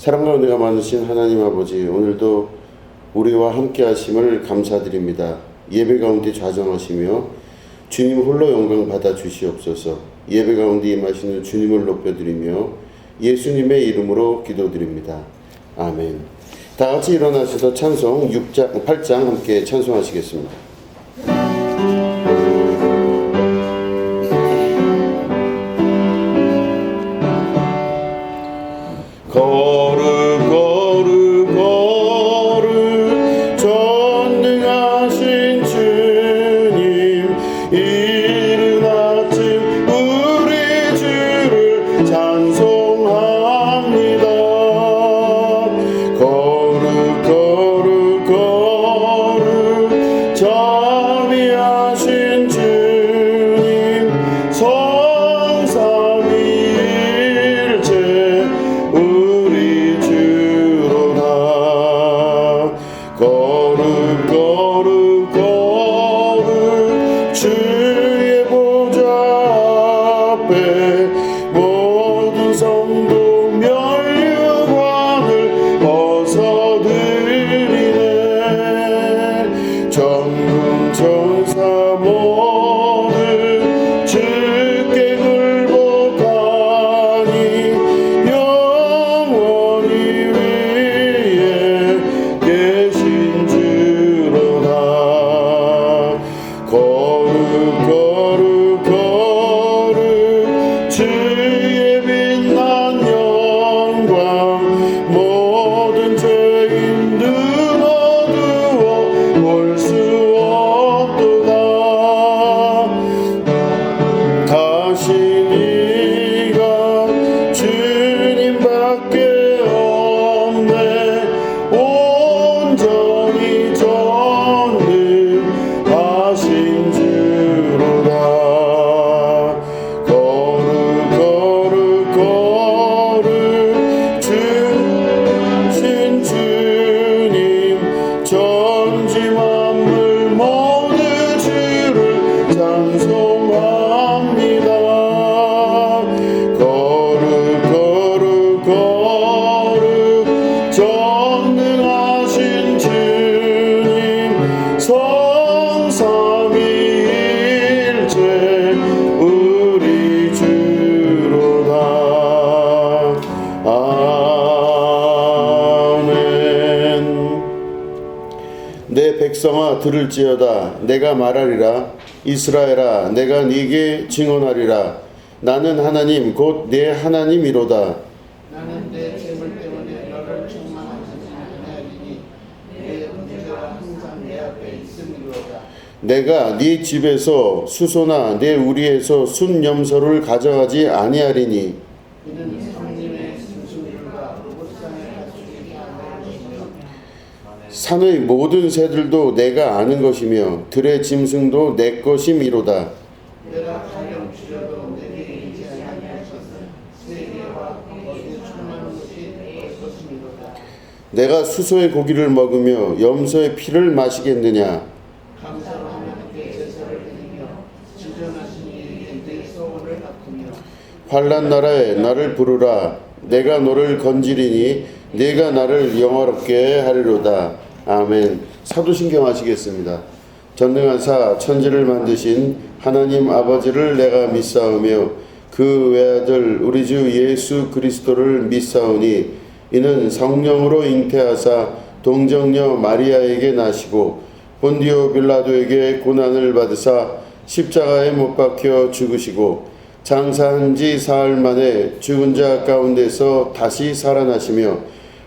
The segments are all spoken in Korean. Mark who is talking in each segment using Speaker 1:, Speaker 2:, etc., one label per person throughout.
Speaker 1: 사랑과 은혜가 많으신 하나님 아버지, 오늘도 우리와 함께 하심을 감사드립니다. 예배 가운데 좌정하시며 주님 홀로 영광 받아 주시옵소서. 예배 가운데 임하시는 주님을 높여드리며 예수님의 이름으로 기도드립니다. 아멘. 다 같이 일어나셔서 찬송 8장 함께 찬송하시겠습니다. 거룩 거룩 거룩 전능하신 주님, 이른 아침 우리 주를 찬송합니다. 거룩 거룩 거룩 자비하신 주님, 성삼위일체 우리 주로다. 거룩 거룩 거룩 주의 보좌 앞에 모든 성도 면류관을 벗어드리네. 전군 천사 모두 주께 굴복하니 영원히 위에 계신 주로다. 거룩 거룩 거룩 주의 빛난 영광, 모든 죄인 눈 어두워 볼 수 없도다. 다신 이가 주님밖에 없네. 온전히 전능하신 주로다. 거룩 거룩 거룩 주신 주님, 천지 만물 모두 주를 찬송합니다. 거룩 거룩 거룩 전능하신 주님, 성삼위일체 우리 주로다. 아멘. 내 백성아 들을지어다. 내가 말하리라. 이스라엘아, 내가 네게 증언하리라. 나는 하나님 곧 내 하나님이로다.
Speaker 2: 나는 내 재물 때문에 너를 충만하지 아니하리니 내 문제가 항상 내 앞에 있음이로다.
Speaker 1: 내가 네 집에서 수소나 내 우리에서 순염소를 가져가지 아니하리니
Speaker 2: 이는 성님의 순수율과 우상의 가축이 하나일 것이며
Speaker 1: 산의 모든 새들도 내가 아는 것이며 들의 짐승도 내 것임이로다.
Speaker 2: 내가 가령 주려도 내게 이르지 아니할 것은 세계와 거기에 충만한 것이 내 것이미로다.
Speaker 1: 내가 수소의 고기를 먹으며 염소의 피를 마시겠느냐.
Speaker 2: 감사로 하나님께 제사를 드리며 지존하신 이에게 내 소원을 갚으며
Speaker 1: 환난 날에 나를 부르라. 내가 너를 건지리니 네가 나를 영화롭게 하리로다. 아멘. 사도신경 하시겠습니다. 전능하사 천지를 만드신 하나님 아버지를 내가 믿사오며 그 외아들 우리 주 예수 그리스도를 믿사오니 이는 성령으로 잉태하사 동정녀 마리아에게 나시고 본디오 빌라도에게 고난을 받으사 십자가에 못 박혀 죽으시고 장사한 지 사흘 만에 죽은 자 가운데서 다시 살아나시며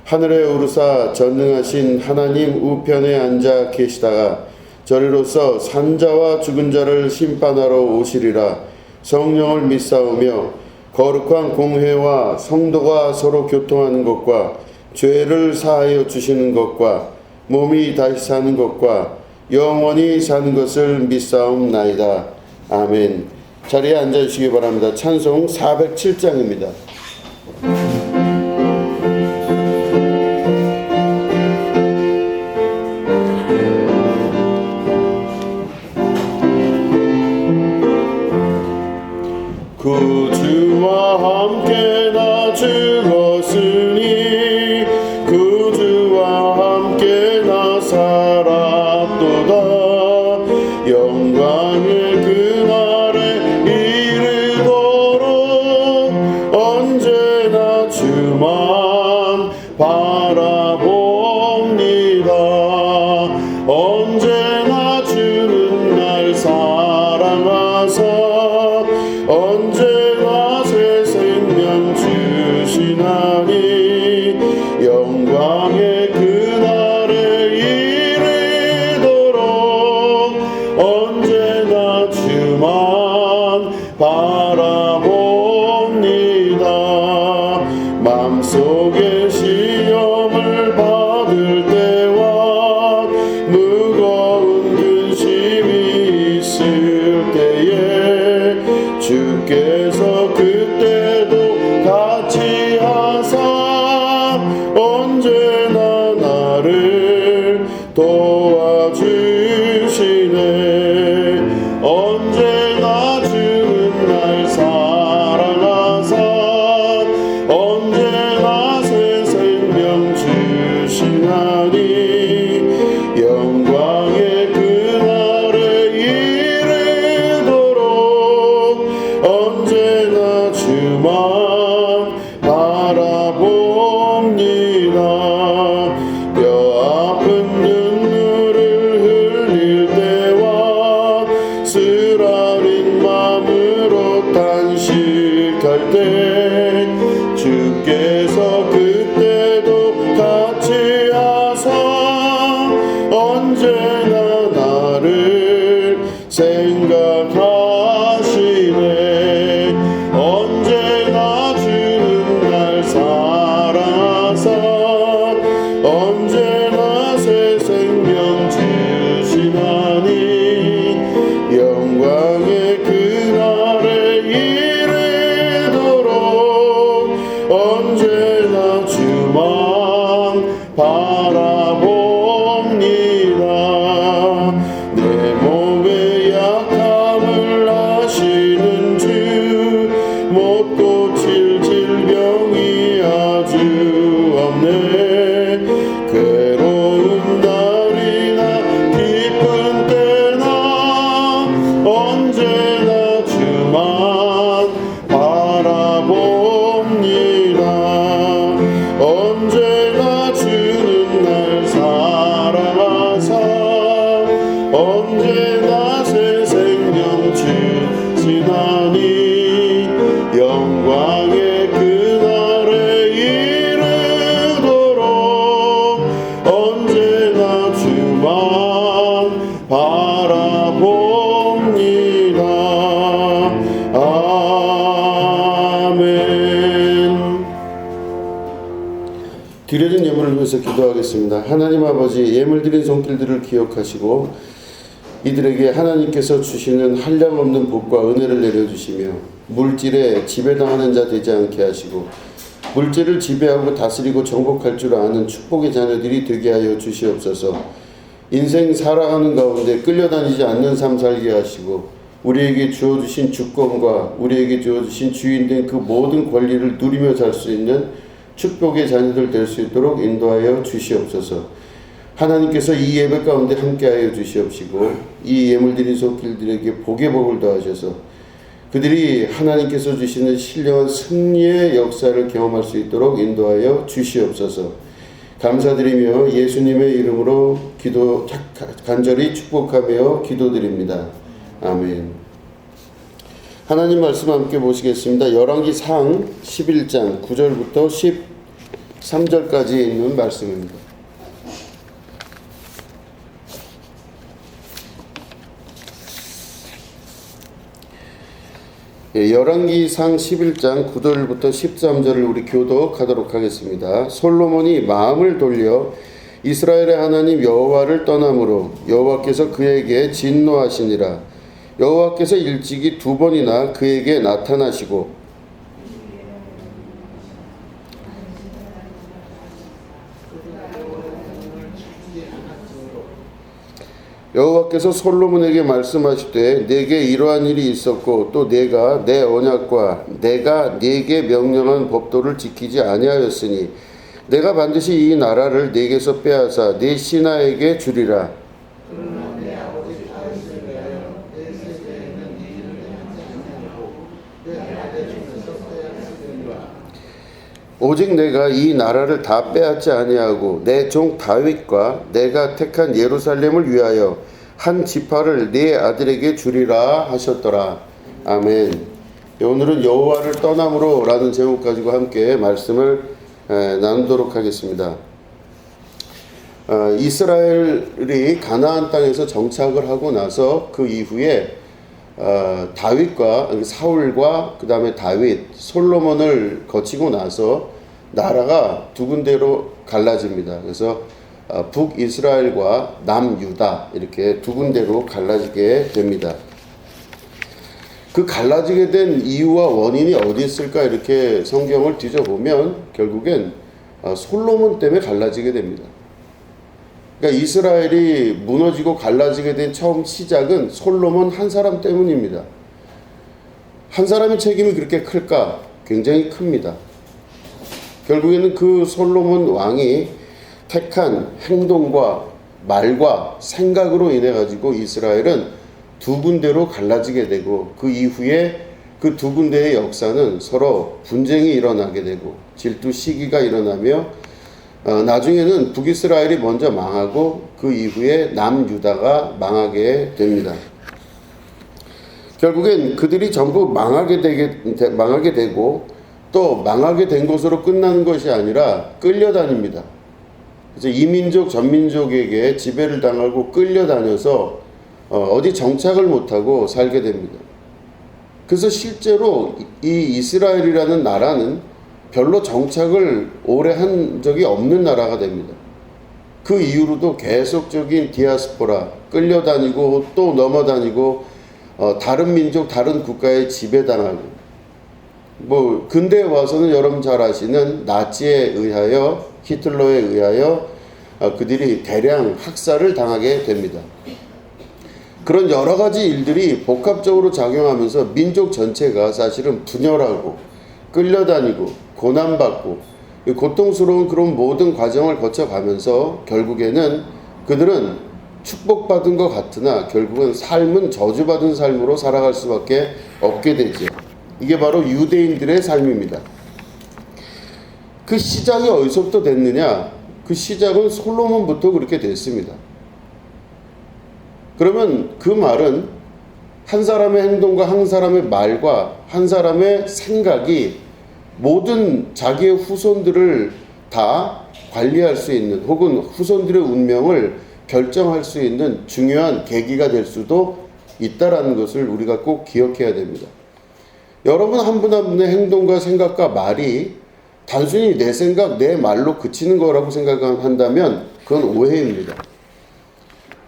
Speaker 1: 하늘에 오르사 전능하신 하나님 우편에 앉아 계시다가 저리로서 산자와 죽은 자를 심판하러 오시리라. 성령을 믿사오며 거룩한 공회와 성도가 서로 교통하는 것과 죄를 사하여 주시는 것과 몸이 다시 사는 것과 영원히 사는 것을 믿사옵나이다. 아멘. 자리에 앉아주시기 바랍니다. 찬송 407장입니다. 구주와 함께 나 죽었으니 주시나니 영광의 그날에 이르도록 언제나 주만 바라봅니다. 맘속에 시험을 받을 때와 무거운 근심이 있을 때에 주께서 그때도 같이 하사 언제나 나를 도와주시네. 언제나 주는 날 사랑하사 언제나 새 생명 주시나니 영광의 그날에 이르도록 언제나 주만 바라봅니다. 뼈 아픈 눈물을 흘릴 때와 쓰라린 마음으로 단식할 때 주께서 그때도 같이 하사 언제나 나를 생각하시네. 언제나 주는 날 사랑하사 언제나 새 생명 주시나니 영광의 그날에 이르도록 언제나 주만 바라봅니다. 내 몸의 약함을 아시는 주 못 고칠 질병이 아주 없네. 괴로운 날이나 기쁜 때나 언제나 주만 바라봅니다. 언제나 주는 날 사랑하사 언제나 새 생명 주시나니 영광의 그날에 이르도록 언제나 주만 바라봅니다. 아멘. 드려진 예물을 위해서 기도하겠습니다. 하나님 아버지, 예물 드린 손길들을 기억하시고 이들에게 하나님께서 주시는 한량없는 복과 은혜를 내려주시며 물질에 지배당하는 자 되지 않게 하시고 물질을 지배하고 다스리고 정복할 줄 아는 축복의 자녀들이 되게 하여 주시옵소서. 인생 살아가는 가운데 끌려다니지 않는 삶 살게 하시고 우리에게 주어주신 주권과 우리에게 주어주신 주인된 그 모든 권리를 누리며 살 수 있는 축복의 자녀들 될 수 있도록 인도하여 주시옵소서. 하나님께서 이 예배 가운데 함께하여 주시옵시고 이 예물 드린 손길들에게 복의 복을 더하셔서 그들이 하나님께서 주시는 신령한 승리의 역사를 경험할 수 있도록 인도하여 주시옵소서. 감사드리며 예수님의 이름으로 간절히 축복하며 기도드립니다. 아멘. 하나님 말씀 함께 보시겠습니다. 열왕기상 11장 9절부터 13절까지 있는 말씀입니다. 열왕기상 11장 9절부터 13절을 우리 교독하도록 하겠습니다. 솔로몬이 마음을 돌려 이스라엘의 하나님 여호와를 떠남으로 여호와께서 그에게 진노하시니라. 여호와께서 일찍이 2번이나 그에게 나타나시고 여호와께서 솔로몬에게 말씀하시되 내게 이러한 일이 있었고 또 내가 내 언약과 내가 네게 명령한 법도를 지키지 아니하였으니 내가 반드시 이 나라를 네게서 빼앗아 네 신하에게 주리라. 오직 내가 이 나라를 다 빼앗지 아니하고 내 종 다윗과 내가 택한 예루살렘을 위하여 한 지파를 네 아들에게 주리라 하셨더라. 아멘. 오늘은 여호와를 떠남으로 라는 제목 가지고 함께 말씀을 나누도록 하겠습니다. 이스라엘이 가나안 땅에서 정착을 하고 나서 그 이후에 다윗과 사울과 그 다음에 다윗, 솔로몬을 거치고 나서 나라가 두 군데로 갈라집니다. 그래서 북이스라엘과 남유다 이렇게 두 군데로 갈라지게 됩니다. 그 갈라지게 된 이유와 원인이 어디 있을까 이렇게 성경을 뒤져보면 결국엔 솔로몬 때문에 갈라지게 됩니다. 그러니까 이스라엘이 무너지고 갈라지게 된 처음 시작은 솔로몬 한 사람 때문입니다. 한 사람의 책임이 그렇게 클까? 굉장히 큽니다. 결국에는 그 솔로몬 왕이 택한 행동과 말과 생각으로 인해 가지고 이스라엘은 두 군데로 갈라지게 되고 그 이후에 그 두 군데의 역사는 서로 분쟁이 일어나게 되고 질투 시기가 일어나며 나중에는 북이스라엘이 먼저 망하고 그 이후에 남유다가 망하게 됩니다. 결국엔 그들이 전부 망하게 되고 또 망하게 된 것으로 끝나는 것이 아니라 끌려다닙니다. 그래서 이민족 전민족에게 지배를 당하고 끌려다녀서 어디 정착을 못하고 살게 됩니다. 그래서 실제로 이 이스라엘이라는 나라는 별로 정착을 오래 한 적이 없는 나라가 됩니다. 그 이후로도 계속적인 디아스포라, 끌려다니고 또 넘어다니고 다른 민족, 다른 국가에 지배당하고 근대에 와서는 여러분 잘 아시는 나치에 의하여 히틀러에 의하여 그들이 대량 학살을 당하게 됩니다. 그런 여러 가지 일들이 복합적으로 작용하면서 민족 전체가 사실은 분열하고 끌려다니고 고난받고 고통스러운 그런 모든 과정을 거쳐가면서 결국에는 그들은 축복받은 것 같으나 결국은 삶은 저주받은 삶으로 살아갈 수밖에 없게 되죠. 이게 바로 유대인들의 삶입니다. 그 시작이 어디서부터 됐느냐? 그 시작은 솔로몬부터 그렇게 됐습니다. 그러면 그 말은 한 사람의 행동과 한 사람의 말과 한 사람의 생각이 모든 자기의 후손들을 다 관리할 수 있는 혹은 후손들의 운명을 결정할 수 있는 중요한 계기가 될 수도 있다라는 것을 우리가 꼭 기억해야 됩니다. 여러분 한 분 한 분의 행동과 생각과 말이 단순히 내 생각, 내 말로 그치는 거라고 생각한다면 그건 오해입니다.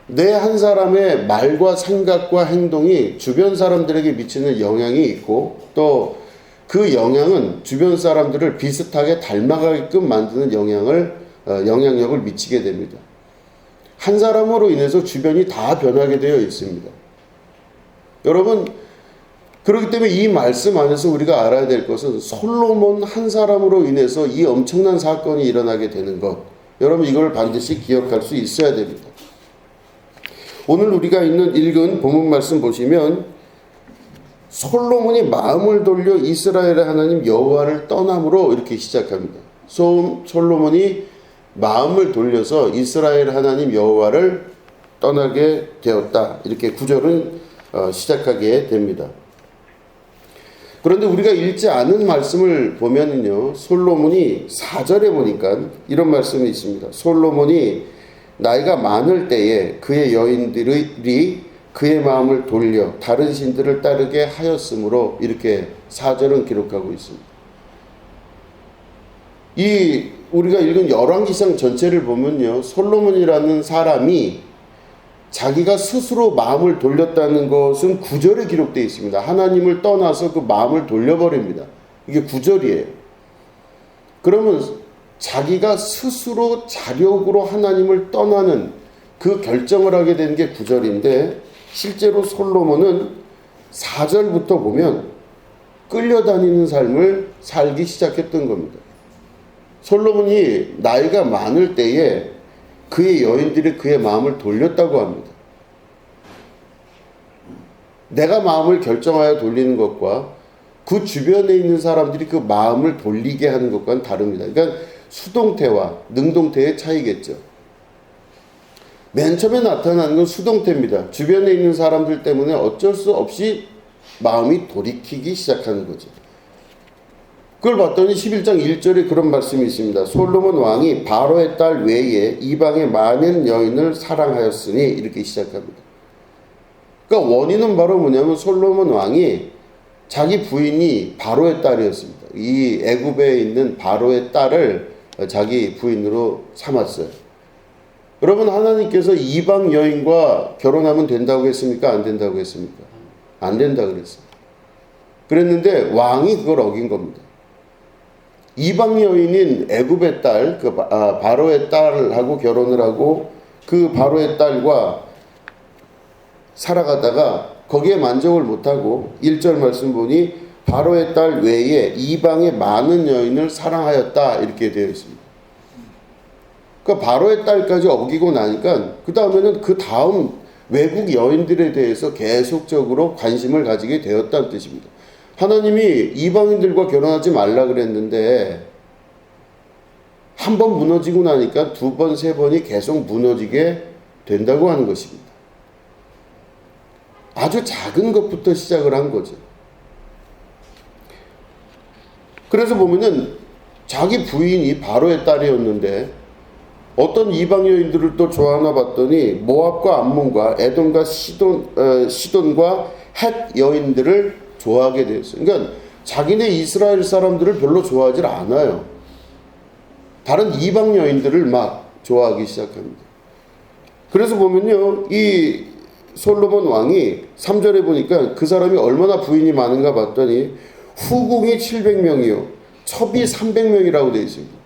Speaker 1: 내 한 사람의 말과 생각과 행동이 주변 사람들에게 미치는 영향이 있고 또 그 영향은 주변 사람들을 비슷하게 닮아가게끔 만드는 영향력을 미치게 됩니다. 한 사람으로 인해서 주변이 다 변하게 되어 있습니다. 여러분, 그렇기 때문에 이 말씀 안에서 우리가 알아야 될 것은 솔로몬 한 사람으로 인해서 이 엄청난 사건이 일어나게 되는 것. 여러분 이걸 반드시 기억할 수 있어야 됩니다. 오늘 우리가 읽은 본문 말씀 보시면 솔로몬이 마음을 돌려 이스라엘의 하나님 여호와를 떠남으로 이렇게 시작합니다. 솔로몬이 마음을 돌려서 이스라엘 하나님 여호와를 떠나게 되었다. 이렇게 구절은 시작하게 됩니다. 그런데 우리가 읽지 않은 말씀을 보면은요, 솔로몬이 4절에 보니까 이런 말씀이 있습니다. 솔로몬이 나이가 많을 때에 그의 여인들이 그의 마음을 돌려 다른 신들을 따르게 하였으므로 이렇게 4절은 기록하고 있습니다. 이 우리가 읽은 열왕기상 전체를 보면요, 솔로몬이라는 사람이 자기가 스스로 마음을 돌렸다는 것은 9절에 기록되어 있습니다. 하나님을 떠나서 그 마음을 돌려버립니다. 이게 9절이에요. 그러면 자기가 스스로 자력으로 하나님을 떠나는 그 결정을 하게 된 게 9절인데 실제로 솔로몬은 4절부터 보면 끌려다니는 삶을 살기 시작했던 겁니다. 솔로몬이 나이가 많을 때에 그의 여인들이 그의 마음을 돌렸다고 합니다. 내가 마음을 결정하여 돌리는 것과 그 주변에 있는 사람들이 그 마음을 돌리게 하는 것과는 다릅니다. 그러니까 수동태와 능동태의 차이겠죠. 맨 처음에 나타나는 건 수동태입니다. 주변에 있는 사람들 때문에 어쩔 수 없이 마음이 돌이키기 시작하는 거죠. 그걸 봤더니 11장 1절에 그런 말씀이 있습니다. 솔로몬 왕이 바로의 딸 외에 이방의 많은 여인을 사랑하였으니 이렇게 시작합니다. 그러니까 원인은 바로 뭐냐면 솔로몬 왕이 자기 부인이 바로의 딸이었습니다. 이 애굽에 있는 바로의 딸을 자기 부인으로 삼았어요. 여러분, 하나님께서 이방 여인과 결혼하면 된다고 했습니까? 안 된다고 했습니까? 안 된다고 그랬어요. 그랬는데 왕이 그걸 어긴 겁니다. 이방 여인인 애굽의 딸, 바로의 딸하고 결혼을 하고 그 바로의 딸과 살아가다가 거기에 만족을 못하고 1절 말씀 보니 바로의 딸 외에 이방의 많은 여인을 사랑하였다 이렇게 되어 있습니다. 그러니까 바로의 딸까지 어기고 나니까 그 다음에는 그 다음 외국 여인들에 대해서 계속적으로 관심을 가지게 되었다는 뜻입니다. 하나님이 이방인들과 결혼하지 말라 그랬는데 한 번 무너지고 나니까 두 번, 세 번이 계속 무너지게 된다고 하는 것입니다. 아주 작은 것부터 시작을 한 거죠. 그래서 보면은 자기 부인이 바로의 딸이었는데 어떤 이방 여인들을 또 좋아하나 봤더니 모압과 암몬과 에돔과 시돈과 헷 여인들을 좋아하게 되었어요. 그러니까 자기네 이스라엘 사람들을 별로 좋아하지 않아요. 다른 이방 여인들을 막 좋아하기 시작합니다. 그래서 보면요, 이 솔로몬 왕이 3절에 보니까 그 사람이 얼마나 부인이 많은가 봤더니 후궁이 700명이요 첩이 300명이라고 되어 있습니다.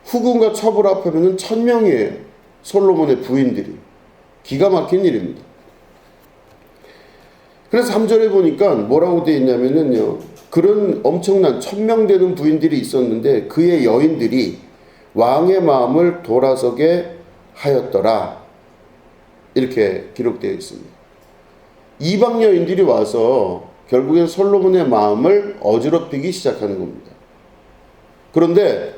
Speaker 1: 후궁과 첩을 합하면 1000명이에요. 솔로몬의 부인들이. 기가 막힌 일입니다. 그래서 3절에 보니까 뭐라고 되어 있냐면요, 그런 엄청난 1000명 되는 부인들이 있었는데 그의 여인들이 왕의 마음을 돌아서게 하였더라 이렇게 기록되어 있습니다. 이방 여인들이 와서 결국엔 솔로몬의 마음을 어지럽히기 시작하는 겁니다. 그런데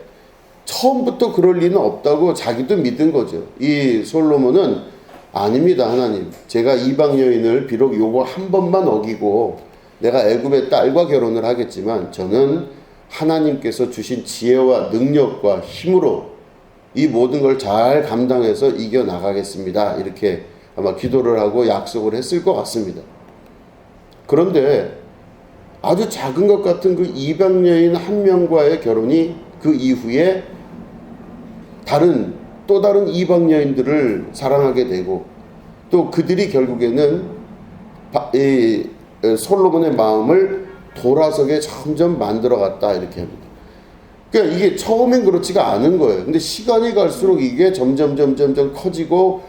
Speaker 1: 처음부터 그럴 리는 없다고 자기도 믿은 거죠. 이 솔로몬은 아닙니다. 하나님, 제가 이방 여인을 비록 요거 한 번만 어기고 내가 애굽의 딸과 결혼을 하겠지만 저는 하나님께서 주신 지혜와 능력과 힘으로 이 모든 걸 잘 감당해서 이겨나가겠습니다. 이렇게 아마 기도를 하고 약속을 했을 것 같습니다. 그런데 아주 작은 것 같은 그 이방 여인 한 명과의 결혼이 그 이후에 또 다른 이방 여인들을 사랑하게 되고 또 그들이 결국에는 솔로몬의 마음을 돌아서게 점점 만들어갔다 이렇게 합니다. 그러니까 이게 처음엔 그렇지가 않은 거예요. 근데 시간이 갈수록 이게 점점 커지고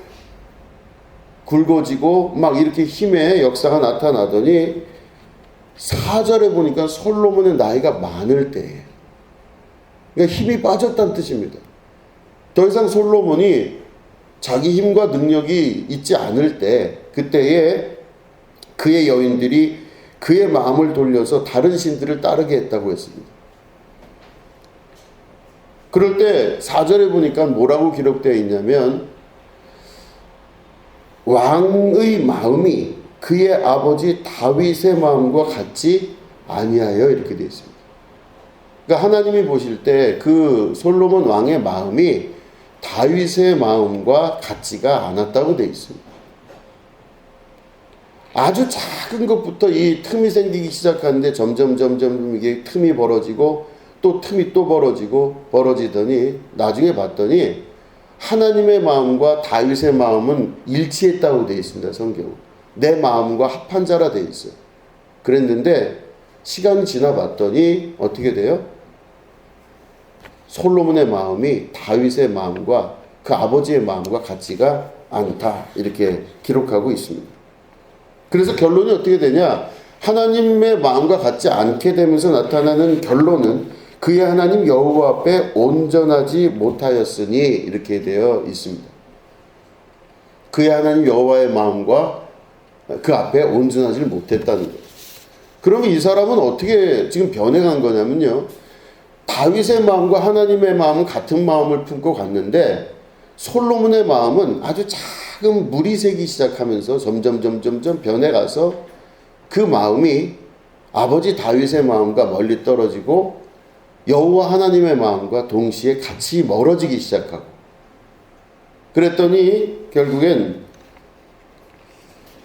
Speaker 1: 굵어지고 막 이렇게 힘의 역사가 나타나더니 4절에 보니까 솔로몬의 나이가 많을 때예요. 그러니까 힘이 빠졌다는 뜻입니다. 더 이상 솔로몬이 자기 힘과 능력이 있지 않을 때 그때에 그의 여인들이 그의 마음을 돌려서 다른 신들을 따르게 했다고 했습니다. 그럴 때 4절에 보니까 뭐라고 기록되어 있냐면 왕의 마음이 그의 아버지 다윗의 마음과 같지 아니하여 이렇게 되어 있습니다. 그러니까 하나님이 보실 때 그 솔로몬 왕의 마음이 다윗의 마음과 같지가 않았다고 되어 있습니다. 아주 작은 것부터 이 틈이 생기기 시작하는데 점점 이게 틈이 벌어지고 또 틈이 또 벌어지더니 나중에 봤더니 하나님의 마음과 다윗의 마음은 일치했다고 되어 있습니다. 성경은. 내 마음과 합한 자라 되어 있어요. 그랬는데 시간이 지나 봤더니 어떻게 돼요? 솔로몬의 마음이 다윗의 마음과 그 아버지의 마음과 같지가 않다 이렇게 기록하고 있습니다. 그래서 결론이 어떻게 되냐? 하나님의 마음과 같지 않게 되면서 나타나는 결론은 그의 하나님 여호와 앞에 온전하지 못하였으니 이렇게 되어 있습니다. 그의 하나님 여호와의 마음과 그 앞에 온전하지 못했다는 거예요. 그러면 이 사람은 어떻게 지금 변해간 거냐면요, 다윗의 마음과 하나님의 마음은 같은 마음을 품고 갔는데 솔로몬의 마음은 아주 작은 물이 새기 시작하면서 점점 변해가서 그 마음이 아버지 다윗의 마음과 멀리 떨어지고 여호와 하나님의 마음과 동시에 같이 멀어지기 시작하고, 그랬더니 결국엔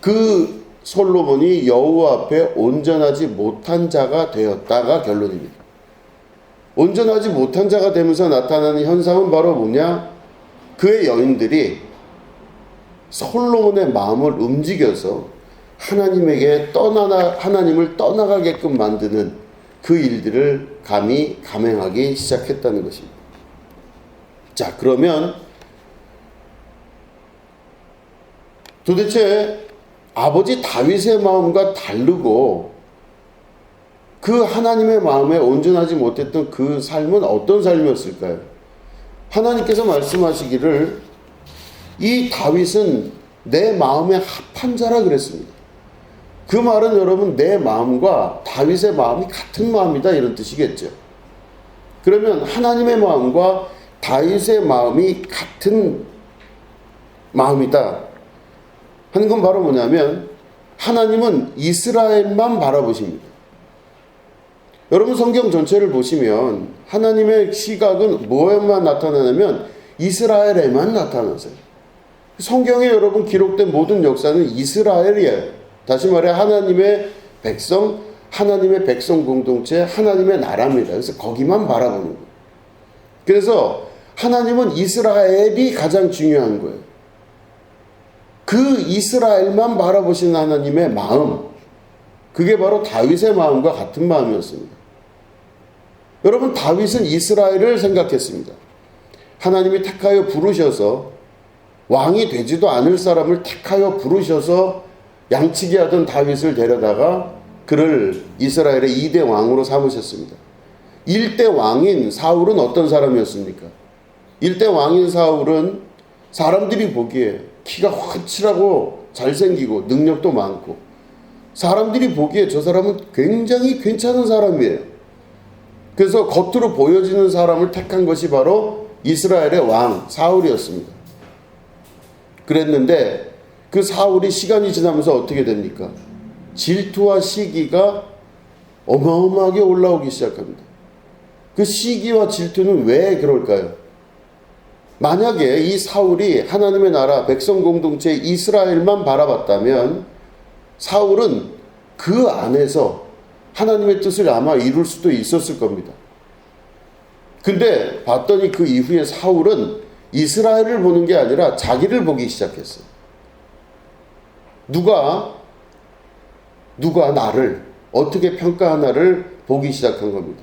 Speaker 1: 그 솔로몬이 여호와 앞에 온전하지 못한 자가 되었다가 결론입니다. 온전하지 못한 자가 되면서 나타나는 현상은 바로 뭐냐? 그의 여인들이 솔로몬의 마음을 움직여서 하나님을 떠나가게끔 만드는 그 일들을 감히 감행하기 시작했다는 것입니다. 자, 그러면 도대체 아버지 다윗의 마음과 다르고 그 하나님의 마음에 온전하지 못했던 그 삶은 어떤 삶이었을까요? 하나님께서 말씀하시기를 이 다윗은 내 마음에 합한 자라 그랬습니다. 그 말은 여러분, 내 마음과 다윗의 마음이 같은 마음이다 이런 뜻이겠죠. 그러면 하나님의 마음과 다윗의 마음이 같은 마음이다 하는 건 바로 뭐냐면, 하나님은 이스라엘만 바라보십니다. 여러분, 성경 전체를 보시면 하나님의 시각은 뭐에만 나타나냐면 이스라엘에만 나타나세요. 성경에 여러분 기록된 모든 역사는 이스라엘이에요. 다시 말해 하나님의 백성, 하나님의 백성 공동체, 하나님의 나라입니다. 그래서 거기만 바라보는 거예요. 그래서 하나님은 이스라엘이 가장 중요한 거예요. 그 이스라엘만 바라보시는 하나님의 마음, 그게 바로 다윗의 마음과 같은 마음이었습니다. 여러분, 다윗은 이스라엘을 생각했습니다. 하나님이 택하여 부르셔서, 왕이 되지도 않을 사람을 택하여 부르셔서 양치기 하던 다윗을 데려다가 그를 이스라엘의 2대 왕으로 삼으셨습니다. 1대 왕인 사울은 어떤 사람이었습니까? 1대 왕인 사울은 사람들이 보기에 키가 훤칠하고 잘생기고 능력도 많고, 사람들이 보기에 저 사람은 굉장히 괜찮은 사람이에요. 그래서 겉으로 보여지는 사람을 택한 것이 바로 이스라엘의 왕 사울이었습니다. 그랬는데 그 사울이 시간이 지나면서 어떻게 됩니까? 질투와 시기가 어마어마하게 올라오기 시작합니다. 그 시기와 질투는 왜 그럴까요? 만약에 이 사울이 하나님의 나라 백성 공동체 이스라엘만 바라봤다면 사울은 그 안에서 하나님의 뜻을 아마 이룰 수도 있었을 겁니다. 근데 봤더니 그 이후에 사울은 이스라엘을 보는 게 아니라 자기를 보기 시작했어요. 누가 나를 어떻게 평가하나를 보기 시작한 겁니다.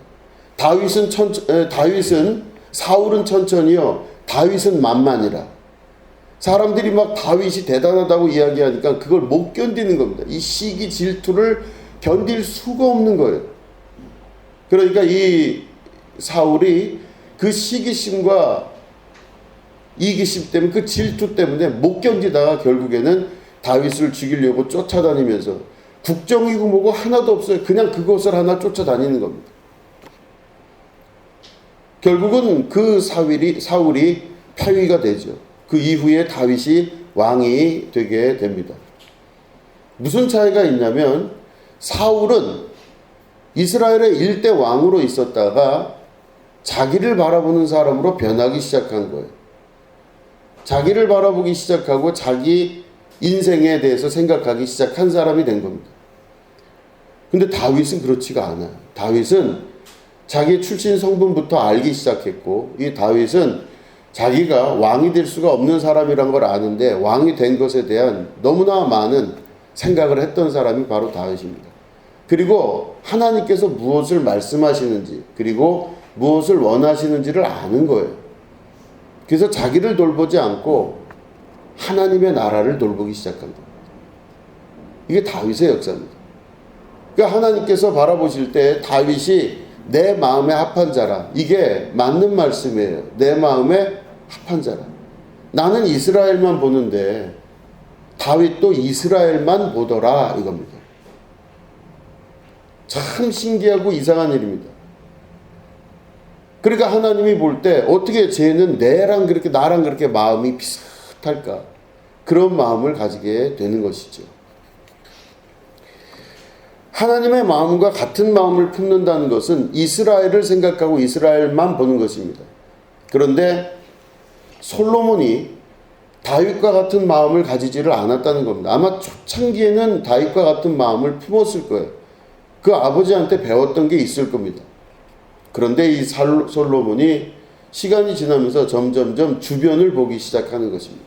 Speaker 1: 사울은 천천히요, 다윗은 만만이라. 사람들이 막 다윗이 대단하다고 이야기하니까 그걸 못 견디는 겁니다. 이 시기 질투를 견딜 수가 없는 거예요. 그러니까 이 사울이 그 시기심과 이기심 때문에, 그 질투 때문에 못 견디다가 결국에는 다윗을 죽이려고 쫓아다니면서, 국정이고 뭐고 하나도 없어요. 그냥 그것을 하나 쫓아다니는 겁니다. 결국은 그 사울이 패위가 되죠. 그 이후에 다윗이 왕이 되게 됩니다. 무슨 차이가 있냐면, 사울은 이스라엘의 1대 왕으로 있었다가 자기를 바라보는 사람으로 변하기 시작한 거예요. 자기를 바라보기 시작하고 자기 인생에 대해서 생각하기 시작한 사람이 된 겁니다. 근데 다윗은 그렇지가 않아요. 다윗은 자기 출신 성분부터 알기 시작했고, 이 다윗은 자기가 왕이 될 수가 없는 사람이란 걸 아는데 왕이 된 것에 대한 너무나 많은 생각을 했던 사람이 바로 다윗입니다. 그리고 하나님께서 무엇을 말씀하시는지, 그리고 무엇을 원하시는지를 아는 거예요. 그래서 자기를 돌보지 않고 하나님의 나라를 돌보기 시작합니다. 이게 다윗의 역사입니다. 그러니까 하나님께서 바라보실 때 다윗이 내 마음에 합한 자라. 이게 맞는 말씀이에요. 내 마음에 합한 자라. 나는 이스라엘만 보는데 다윗도 이스라엘만 보더라 이겁니다. 참 신기하고 이상한 일입니다. 그러니까 하나님이 볼 때 어떻게 쟤는 나랑 그렇게 마음이 비슷할까? 그런 마음을 가지게 되는 것이죠. 하나님의 마음과 같은 마음을 품는다는 것은 이스라엘을 생각하고 이스라엘만 보는 것입니다. 그런데 솔로몬이 다윗과 같은 마음을 가지지를 않았다는 겁니다. 아마 초창기에는 다윗과 같은 마음을 품었을 거예요. 그 아버지한테 배웠던 게 있을 겁니다. 그런데 이 솔로몬이 시간이 지나면서 점점점 주변을 보기 시작하는 것입니다.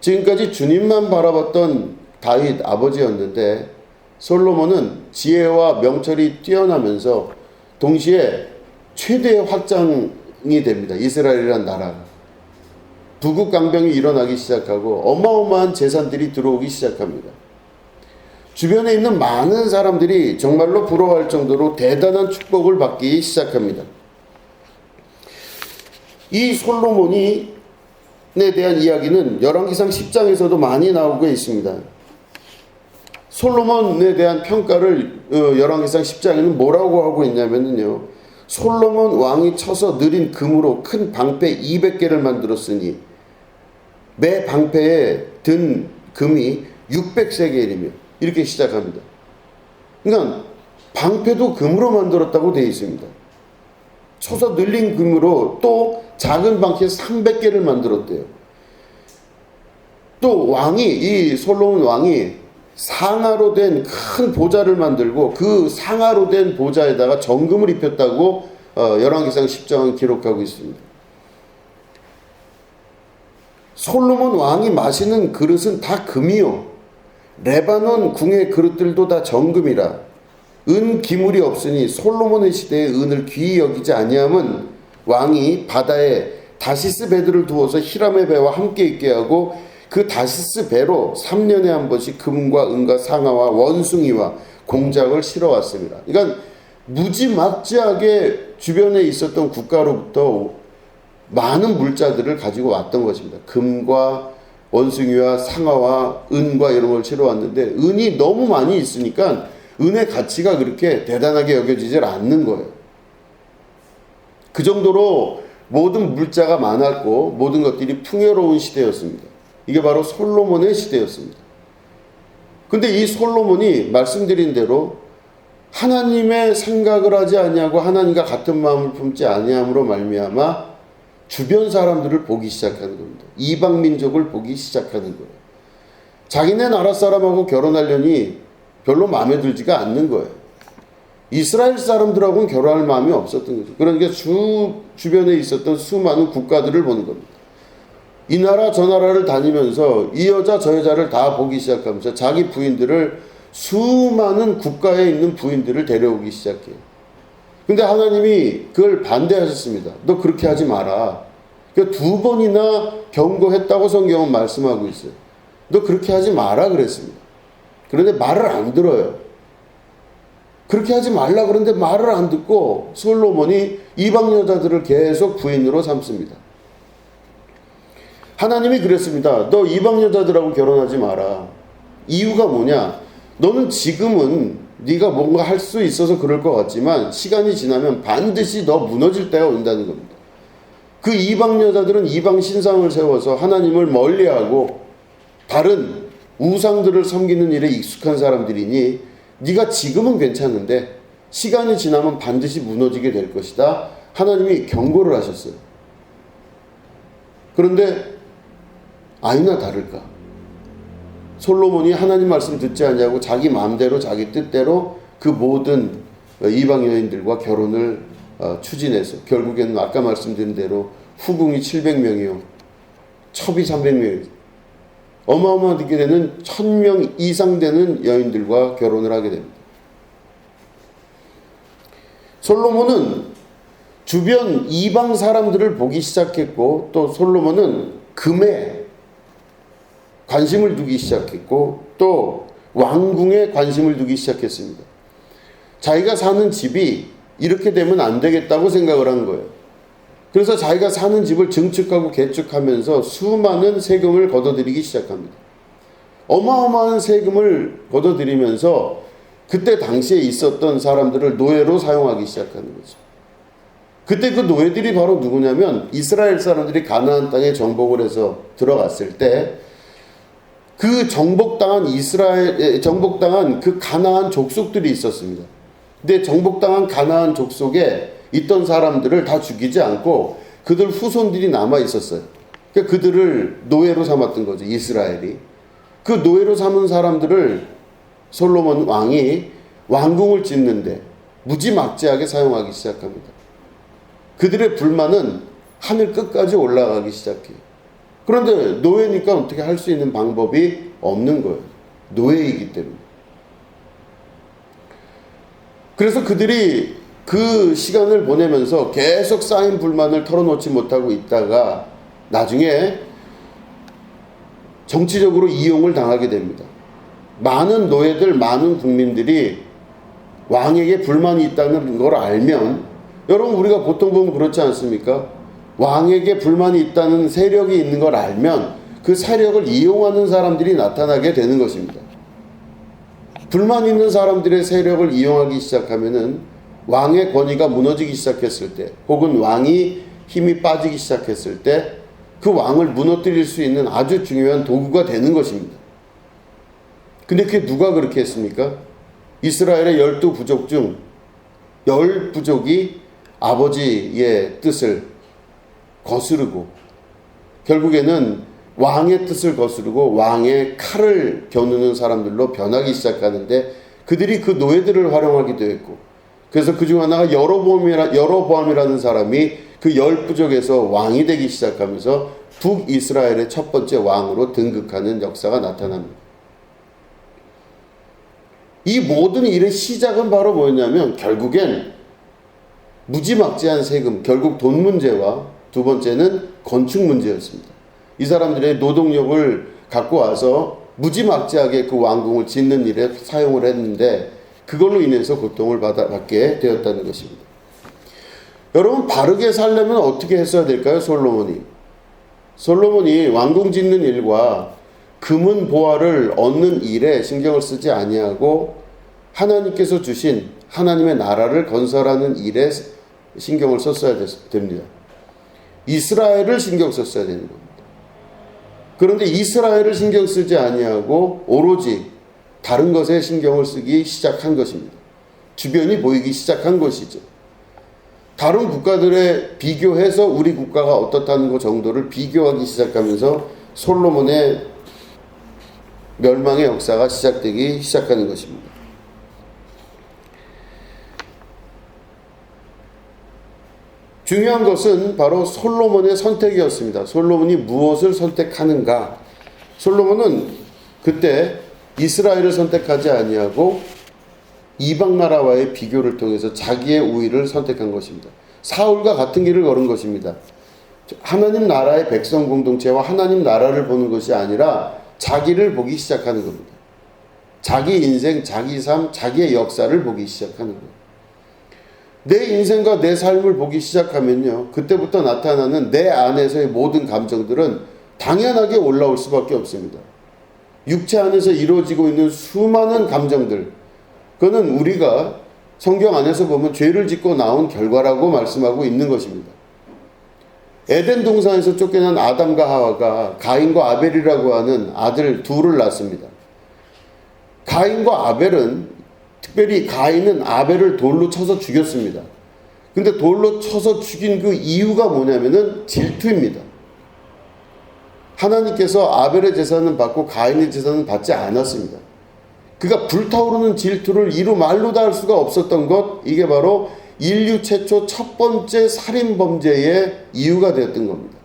Speaker 1: 지금까지 주님만 바라봤던 다윗 아버지였는데 솔로몬은 지혜와 명철이 뛰어나면서 동시에 최대의 확장이 됩니다. 이스라엘이란 나라가. 부국강병이 일어나기 시작하고 어마어마한 재산들이 들어오기 시작합니다. 주변에 있는 많은 사람들이 정말로 부러워할 정도로 대단한 축복을 받기 시작합니다. 이 솔로몬에 대한 이야기는 열왕기상 10장에서도 많이 나오고 있습니다. 솔로몬에 대한 평가를 열왕기상 10장에는 뭐라고 하고 있냐면요. 솔로몬 왕이 쳐서 느린 금으로 큰 방패 200개를 만들었으니 매 방패에 든 금이 600세겔이며 이렇게 시작합니다. 그러니까 방패도 금으로 만들었다고 되어 있습니다. 쳐서 늘린 금으로 또 작은 방패 300개를 만들었대요. 또 이 솔로몬 왕이 상아로 된 큰 보좌를 만들고 그 상아로 된 보좌에다가 정금을 입혔다고 열왕기상 10장은 기록하고 있습니다. 솔로몬 왕이 마시는 그릇은 다 금이요. 레바논 궁의 그릇들도 다 정금이라. 은 기물이 없으니 솔로몬의 시대에 은을 귀히 여기지 아니함은 왕이 바다에 다시스 배들을 두어서 히람의 배와 함께 있게 하고 그 다시스 배로 3년에 한 번씩 금과 은과 상아와 원숭이와 공작을 실어왔습니다. 그러니까 무지막지하게 주변에 있었던 국가로부터 많은 물자들을 가지고 왔던 것입니다. 금과 원숭이와 상아와 은과 이런 걸 실어왔는데 은이 너무 많이 있으니까 은의 가치가 그렇게 대단하게 여겨지질 않는 거예요. 그 정도로 모든 물자가 많았고 모든 것들이 풍요로운 시대였습니다. 이게 바로 솔로몬의 시대였습니다. 근데 이 솔로몬이 말씀드린 대로 하나님의 생각을 하지 아니하고 하나님과 같은 마음을 품지 아니함으로 말미암아 주변 사람들을 보기 시작하는 겁니다. 이방 민족을 보기 시작하는 거예요. 자기네 나라 사람하고 결혼하려니 별로 마음에 들지가 않는 거예요. 이스라엘 사람들하고는 결혼할 마음이 없었던 거죠. 그러니까 주변에 있었던 수많은 국가들을 보는 겁니다. 이 나라 저 나라를 다니면서 이 여자 저 여자를 다 보기 시작하면서 자기 부인들을 수많은 국가에 있는 부인들을 데려오기 시작해요. 근데 하나님이 그걸 반대하셨습니다. 너 그렇게 하지 마라. 그러니까 2번이나 경고했다고 성경은 말씀하고 있어요. 너 그렇게 하지 마라 그랬습니다. 그런데 말을 안 들어요. 그렇게 하지 말라 그런데 말을 안 듣고 솔로몬이 이방 여자들을 계속 부인으로 삼습니다. 하나님이 그랬습니다. 너 이방 여자들하고 결혼하지 마라. 이유가 뭐냐? 너는 지금은 네가 뭔가 할 수 있어서 그럴 것 같지만 시간이 지나면 반드시 너 무너질 때가 온다는 겁니다. 그 이방 여자들은 이방 신상을 세워서 하나님을 멀리하고 다른 우상들을 섬기는 일에 익숙한 사람들이니 네가 지금은 괜찮은데 시간이 지나면 반드시 무너지게 될 것이다. 하나님이 경고를 하셨어요. 그런데 아니나 다를까? 솔로몬이 하나님 말씀 듣지 않냐고 자기 마음대로 자기 뜻대로 그 모든 이방 여인들과 결혼을 추진해서 결국에는 아까 말씀드린 대로 후궁이 700명이요 첩이 300명이요 어마어마하게 되는 1000명 이상 되는 여인들과 결혼을 하게 됩니다. 솔로몬은 주변 이방 사람들을 보기 시작했고 또 솔로몬은 금에 관심을 두기 시작했고 또 왕궁에 관심을 두기 시작했습니다. 자기가 사는 집이 이렇게 되면 안 되겠다고 생각을 한 거예요. 그래서 자기가 사는 집을 증축하고 개축하면서 수많은 세금을 걷어들이기 시작합니다. 어마어마한 세금을 걷어들이면서 그때 당시에 있었던 사람들을 노예로 사용하기 시작하는 거죠. 그때 그 노예들이 바로 누구냐면 이스라엘 사람들이 가나안 땅에 정복을 해서 들어갔을 때 그 정복당한 그 가나안 족속들이 있었습니다. 근데 정복당한 가나안 족속에 있던 사람들을 다 죽이지 않고 그들 후손들이 남아 있었어요. 그러니까 그들을 노예로 삼았던 거죠, 이스라엘이. 그 노예로 삼은 사람들을 솔로몬 왕이 왕궁을 짓는데 무지막지하게 사용하기 시작합니다. 그들의 불만은 하늘 끝까지 올라가기 시작해요. 그런데 노예니까 어떻게 할 수 있는 방법이 없는 거예요. 노예이기 때문에. 그래서 그들이 그 시간을 보내면서 계속 쌓인 불만을 털어놓지 못하고 있다가 나중에 정치적으로 이용을 당하게 됩니다. 많은 노예들, 많은 국민들이 왕에게 불만이 있다는 걸 알면, 여러분 우리가 보통 보면 그렇지 않습니까? 왕에게 불만이 있다는 세력이 있는 걸 알면 그 세력을 이용하는 사람들이 나타나게 되는 것입니다. 불만 있는 사람들의 세력을 이용하기 시작하면은 왕의 권위가 무너지기 시작했을 때, 혹은 왕이 힘이 빠지기 시작했을 때 그 왕을 무너뜨릴 수 있는 아주 중요한 도구가 되는 것입니다. 근데 그게 누가 그렇게 했습니까? 이스라엘의 12부족 중 10부족이 아버지의 뜻을 거스르고 결국에는 왕의 뜻을 거스르고 왕의 칼을 겨누는 사람들로 변하기 시작하는데, 그들이 그 노예들을 활용하기도 했고, 그래서 그 중 하나가 여로보암이라는 사람이 그 10부족에서 왕이 되기 시작하면서 북이스라엘의 첫 번째 왕으로 등극하는 역사가 나타납니다. 이 모든 일의 시작은 바로 뭐였냐면 결국엔 무지막지한 세금, 결국 돈 문제와 두 번째는 건축 문제였습니다. 이 사람들의 노동력을 갖고 와서 무지막지하게 그 왕궁을 짓는 일에 사용을 했는데 그걸로 인해서 고통을 받게 되었다는 것입니다. 여러분, 바르게 살려면 어떻게 했어야 될까요? 솔로몬이 왕궁 짓는 일과 금은 보화를 얻는 일에 신경을 쓰지 아니하고 하나님께서 주신 하나님의 나라를 건설하는 일에 신경을 썼어야 됩니다. 이스라엘을 신경 썼어야 되는 겁니다. 그런데 이스라엘을 신경 쓰지 아니하고 오로지 다른 것에 신경을 쓰기 시작한 것입니다. 주변이 보이기 시작한 것이죠. 다른 국가들에 비교해서 우리 국가가 어떻다는 것 정도를 비교하기 시작하면서 솔로몬의 멸망의 역사가 시작되기 시작하는 것입니다. 중요한 것은 바로 솔로몬의 선택이었습니다. 솔로몬이 무엇을 선택하는가? 솔로몬은 그때 이스라엘을 선택하지 아니하고 이방 나라와의 비교를 통해서 자기의 우위를 선택한 것입니다. 사울과 같은 길을 걸은 것입니다. 하나님 나라의 백성 공동체와 하나님 나라를 보는 것이 아니라 자기를 보기 시작하는 겁니다. 자기 인생, 자기 삶, 자기의 역사를 보기 시작하는 거예요. 내 인생과 내 삶을 보기 시작하면요, 그때부터 나타나는 내 안에서의 모든 감정들은 당연하게 올라올 수밖에 없습니다. 육체 안에서 이루어지고 있는 수많은 감정들, 그거는 우리가 성경 안에서 보면 죄를 짓고 나온 결과라고 말씀하고 있는 것입니다. 에덴 동산에서 쫓겨난 아담과 하와가 가인과 아벨이라고 하는 아들 둘을 낳습니다. 가인과 아벨은, 특별히 가인은 아벨을 돌로 쳐서 죽였습니다. 근데 돌로 쳐서 죽인 그 이유가 뭐냐면은 질투입니다. 하나님께서 아벨의 제사는 받고 가인의 제사는 받지 않았습니다. 그가 불타오르는 질투를 이루 말로 다 할 수가 없었던 것, 이게 바로 인류 최초 첫 번째 살인범죄의 이유가 되었던 겁니다.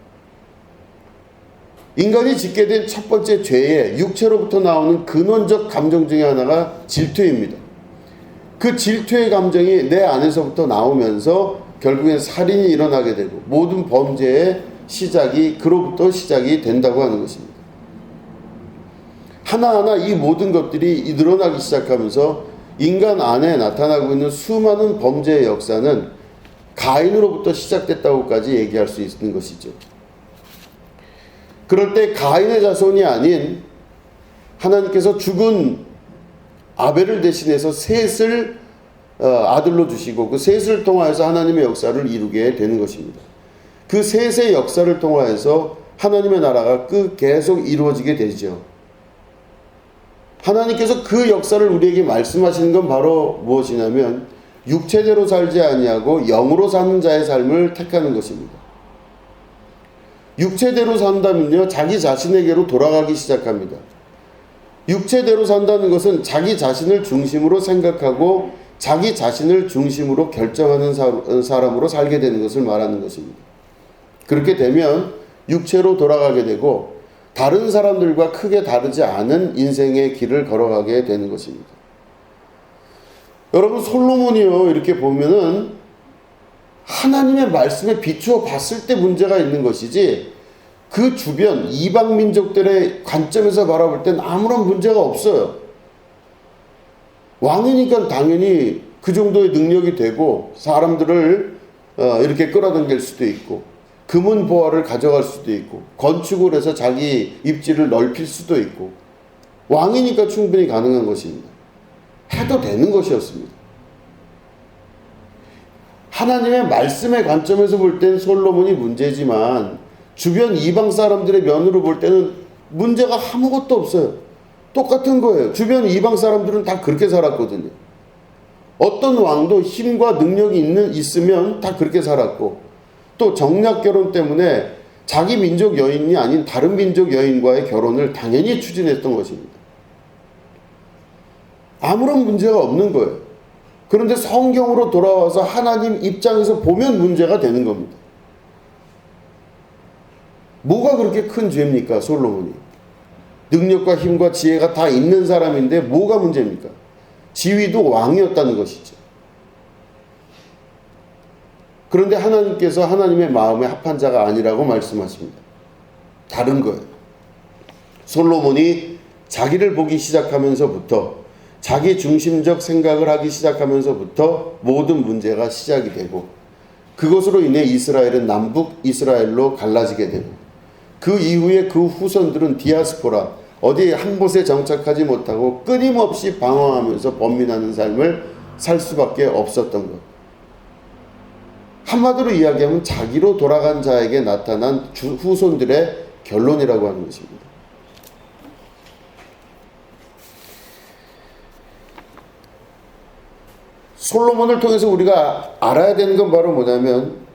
Speaker 1: 인간이 짓게 된 첫 번째 죄의 육체로부터 나오는 근원적 감정 중에 하나가 질투입니다. 그 질투의 감정이 내 안에서부터 나오면서 결국엔 살인이 일어나게 되고 모든 범죄의 시작이 그로부터 시작이 된다고 하는 것입니다. 하나하나 이 모든 것들이 늘어나기 시작하면서 인간 안에 나타나고 있는 수많은 범죄의 역사는 가인으로부터 시작됐다고까지 얘기할 수 있는 것이죠. 그럴 때 가인의 자손이 아닌 하나님께서 죽은 아벨을 대신해서 셋을 아들로 주시고 그 셋을 통하여서 하나님의 역사를 이루게 되는 것입니다. 그 셋의 역사를 통하여서 하나님의 나라가 계속 이루어지게 되죠. 하나님께서 그 역사를 우리에게 말씀하시는 건 바로 무엇이냐면 육체대로 살지 아니하고 영으로 사는 자의 삶을 택하는 것입니다. 육체대로 산다면요, 자기 자신에게로 돌아가기 시작합니다. 육체대로 산다는 것은 자기 자신을 중심으로 생각하고 자기 자신을 중심으로 결정하는 사람으로 살게 되는 것을 말하는 것입니다. 그렇게 되면 육체로 돌아가게 되고 다른 사람들과 크게 다르지 않은 인생의 길을 걸어가게 되는 것입니다. 여러분, 솔로몬이요, 이렇게 보면은 하나님의 말씀에 비추어 봤을 때 문제가 있는 것이지 그 주변 이방 민족들의 관점에서 바라볼 땐 아무런 문제가 없어요. 왕이니까 당연히 그 정도의 능력이 되고 사람들을 이렇게 끌어당길 수도 있고 금은 보화를 가져갈 수도 있고 건축을 해서 자기 입지를 넓힐 수도 있고 왕이니까 충분히 가능한 것입니다. 해도 되는 것이었습니다. 하나님의 말씀의 관점에서 볼 땐 솔로몬이 문제지만 주변 이방 사람들의 면으로 볼 때는 문제가 아무것도 없어요. 똑같은 거예요. 주변 이방 사람들은 다 그렇게 살았거든요. 어떤 왕도 힘과 능력이 있으면 다 그렇게 살았고 또 정략 결혼 때문에 자기 민족 여인이 아닌 다른 민족 여인과의 결혼을 당연히 추진했던 것입니다. 아무런 문제가 없는 거예요. 그런데 성경으로 돌아와서 하나님 입장에서 보면 문제가 되는 겁니다. 뭐가 그렇게 큰 죄입니까, 솔로몬이? 능력과 힘과 지혜가 다 있는 사람인데 뭐가 문제입니까? 지위도 왕이었다는 것이죠. 그런데 하나님께서 하나님의 마음에 합한 자가 아니라고 말씀하십니다. 다른 거예요. 솔로몬이 자기를 보기 시작하면서부터 자기 중심적 생각을 하기 시작하면서부터 모든 문제가 시작이 되고 그것으로 인해 이스라엘은 남북 이스라엘로 갈라지게 되고 그 이후에 그 후손들은 디아스포라, 어디 한 곳에 정착하지 못하고 끊임없이 방황하면서 번민하는 삶을 살 수밖에 없었던 것. 한마디로 이야기하면 자기로 돌아간 자에게 나타난 후손들의 결론이라고 하는 것입니다. 솔로몬을 통해서 우리가 알아야 되는 건 바로 뭐냐면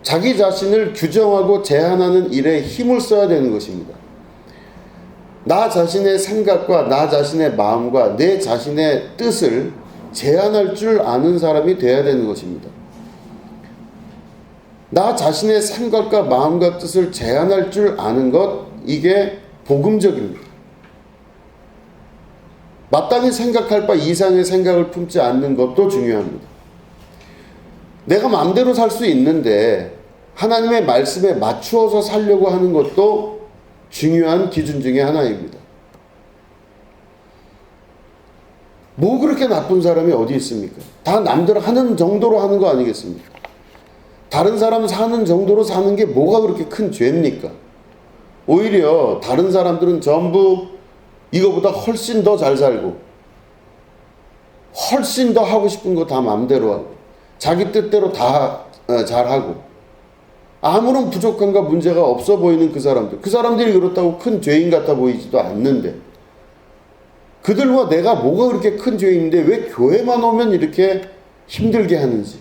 Speaker 1: 자기 자신을 규정하고 제한하는 일에 힘을 써야 되는 것입니다. 나 자신의 생각과 나 자신의 마음과 내 자신의 뜻을 제한할 줄 아는 사람이 되어야 되는 것입니다. 나 자신의 생각과 마음과 뜻을 제한할 줄 아는 것, 이게 복음적입니다. 마땅히 생각할 바 이상의 생각을 품지 않는 것도 중요합니다. 내가 마음대로 살 수 있는데 하나님의 말씀에 맞추어서 살려고 하는 것도 중요한 기준 중에 하나입니다. 뭐 그렇게 나쁜 사람이 어디 있습니까? 다 남들 하는 정도로 하는 거 아니겠습니까? 다른 사람 사는 정도로 사는 게 뭐가 그렇게 큰 죄입니까? 오히려 다른 사람들은 전부 이거보다 훨씬 더 잘 살고 훨씬 더 하고 싶은 거 다 마음대로 하고 자기 뜻대로 다 잘하고 아무런 부족함과 문제가 없어 보이는 그 사람들이 그렇다고 큰 죄인 같아 보이지도 않는데 그들과 내가 뭐가 그렇게 큰 죄인데 왜 교회만 오면 이렇게 힘들게 하는지.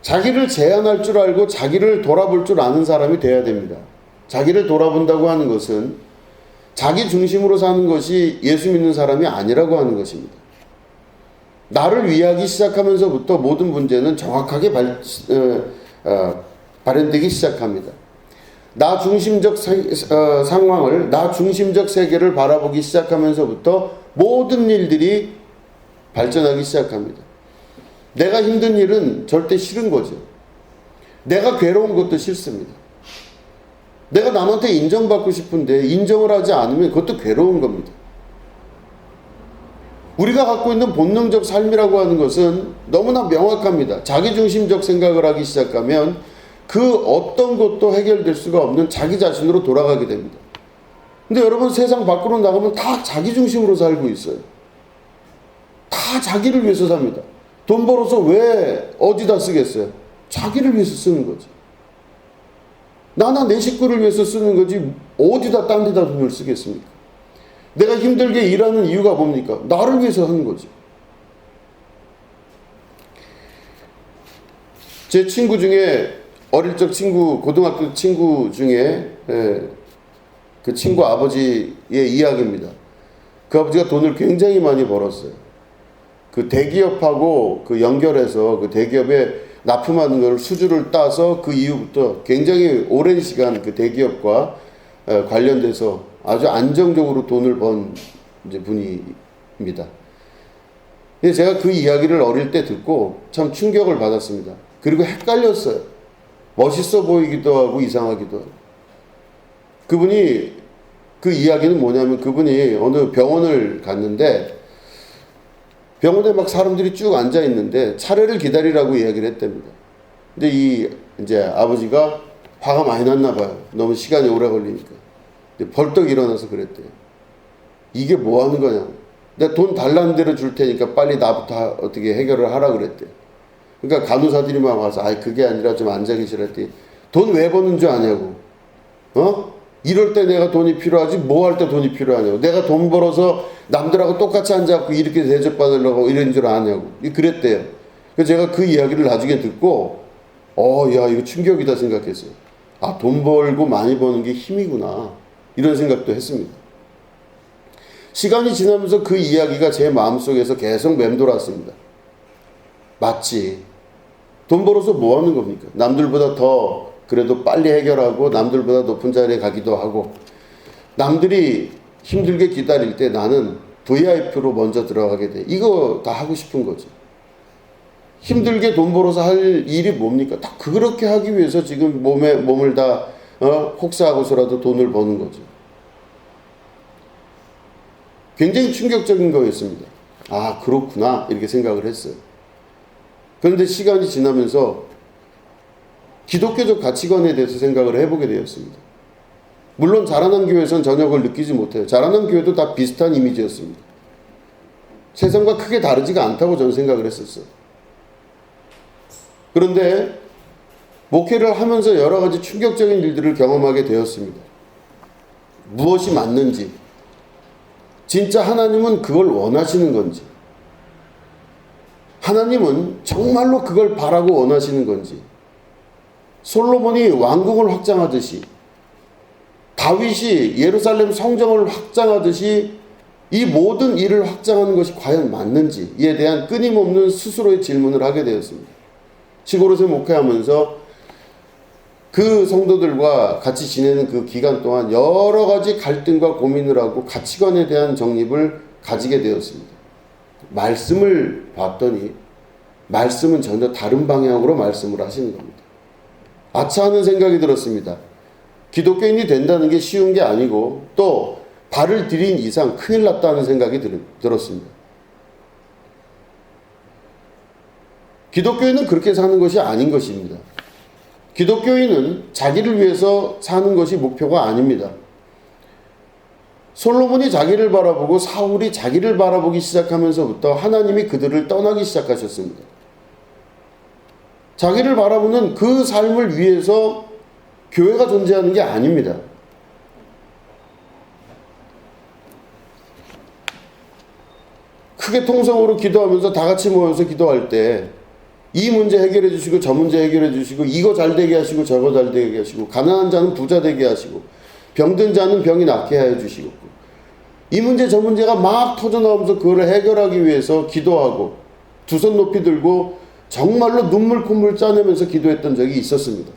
Speaker 1: 자기를 제한할 줄 알고 자기를 돌아볼 줄 아는 사람이 돼야 됩니다. 자기를 돌아본다고 하는 것은 자기 중심으로 사는 것이 예수 믿는 사람이 아니라고 하는 것입니다. 나를 위하기 시작하면서부터 모든 문제는 정확하게 발현되기 시작합니다. 나 중심적 상황을, 나 중심적 세계를 바라보기 시작하면서부터 모든 일들이 발전하기 시작합니다. 내가 힘든 일은 절대 싫은 거죠. 내가 괴로운 것도 싫습니다. 내가 남한테 인정받고 싶은데 인정을 하지 않으면 그것도 괴로운 겁니다. 우리가 갖고 있는 본능적 삶이라고 하는 것은 너무나 명확합니다. 자기중심적 생각을 하기 시작하면 그 어떤 것도 해결될 수가 없는 자기 자신으로 돌아가게 됩니다. 근데 여러분, 세상 밖으로 나가면 다 자기중심으로 살고 있어요. 다 자기를 위해서 삽니다. 돈 벌어서 왜 어디다 쓰겠어요? 자기를 위해서 쓰는 거지. 나나 내 식구를 위해서 쓰는 거지 어디다 딴 데다 돈을 쓰겠습니까? 내가 힘들게 일하는 이유가 뭡니까? 나를 위해서 하는 거지. 제 친구 중에 어릴 적 친구, 고등학교 친구 중에 그 친구 아버지의 이야기입니다. 그 아버지가 돈을 굉장히 많이 벌었어요. 그 대기업하고 그 연결해서 그 대기업에 납품하는 걸 수주를 따서 그 이후부터 굉장히 오랜 시간 그 대기업과 관련돼서 아주 안정적으로 돈을 번 이제 분입니다. 근데 제가 그 이야기를 어릴 때 듣고 참 충격을 받았습니다. 그리고 헷갈렸어요. 멋있어 보이기도 하고 이상하기도 하고. 그분이 그 이야기는 뭐냐면 그분이 어느 병원을 갔는데 병원에 막 사람들이 쭉 앉아 있는데 차례를 기다리라고 이야기를 했답니다. 근데 이 이제 아버지가 화가 많이 났나 봐요. 너무 시간이 오래 걸리니까. 근데 벌떡 일어나서 그랬대요. 이게 뭐 하는 거냐? 내가 돈 달라는 대로 줄 테니까 빨리 나부터 어떻게 해결을 하라 그랬대요. 그러니까 간호사들이 막 와서 그게 아니라 좀 앉아 계시라 했더니 돈 왜 버는 줄 아냐고. 이럴 때 내가 돈이 필요하지 뭐 할 때 돈이 필요하냐고. 내가 돈 벌어서 남들하고 똑같이 앉아갖고 이렇게 대접받으려고 이런 줄 아냐고. 그랬대요. 그래서 제가 그 이야기를 나중에 듣고 야 이거 충격이다 생각했어요. 돈 벌고 많이 버는 게 힘이구나. 이런 생각도 했습니다. 시간이 지나면서 그 이야기가 제 마음속에서 계속 맴돌았습니다. 맞지. 돈 벌어서 뭐 하는 겁니까? 남들보다 더 그래도 빨리 해결하고 남들보다 높은 자리에 가기도 하고 남들이 힘들게 기다릴 때 나는 VIP로 먼저 들어가게 돼. 이거 다 하고 싶은 거지. 힘들게 돈 벌어서 할 일이 뭡니까? 다 그렇게 하기 위해서 지금 몸을 다 혹사하고서라도 돈을 버는 거죠. 굉장히 충격적인 거였습니다. 그렇구나 이렇게 생각을 했어요. 그런데 시간이 지나면서 기독교적 가치관에 대해서 생각을 해보게 되었습니다. 물론 자라난 교회에서는 전혀 그걸 느끼지 못해요. 자라난 교회도 다 비슷한 이미지였습니다. 세상과 크게 다르지가 않다고 저는 생각을 했었어요. 그런데 목회를 하면서 여러 가지 충격적인 일들을 경험하게 되었습니다. 무엇이 맞는지, 진짜 하나님은 그걸 원하시는 건지, 하나님은 정말로 그걸 바라고 원하시는 건지, 솔로몬이 왕국을 확장하듯이 다윗이 예루살렘 성정을 확장하듯이 이 모든 일을 확장하는 것이 과연 맞는지에 대한 끊임없는 스스로의 질문을 하게 되었습니다. 시골에서 목회하면서 그 성도들과 같이 지내는 그 기간 동안 여러 가지 갈등과 고민을 하고 가치관에 대한 정립을 가지게 되었습니다. 말씀을 봤더니 말씀은 전혀 다른 방향으로 말씀을 하시는 겁니다. 아차 하는 생각이 들었습니다. 기독교인이 된다는 게 쉬운 게 아니고 또 발을 들인 이상 큰일 났다는 생각이 들었습니다. 기독교인은 그렇게 사는 것이 아닌 것입니다. 기독교인은 자기를 위해서 사는 것이 목표가 아닙니다. 솔로몬이 자기를 바라보고 사울이 자기를 바라보기 시작하면서부터 하나님이 그들을 떠나기 시작하셨습니다. 자기를 바라보는 그 삶을 위해서 교회가 존재하는 게 아닙니다. 크게 통성으로 기도하면서 다 같이 모여서 기도할 때 이 문제 해결해 주시고 저 문제 해결해 주시고 이거 잘 되게 하시고 저거 잘 되게 하시고 가난한 자는 부자 되게 하시고 병든 자는 병이 낫게 해 주시고 이 문제 저 문제가 막 터져나오면서 그걸 해결하기 위해서 기도하고 두 손 높이 들고 정말로 눈물 콧물 짜내면서 기도했던 적이 있었습니다.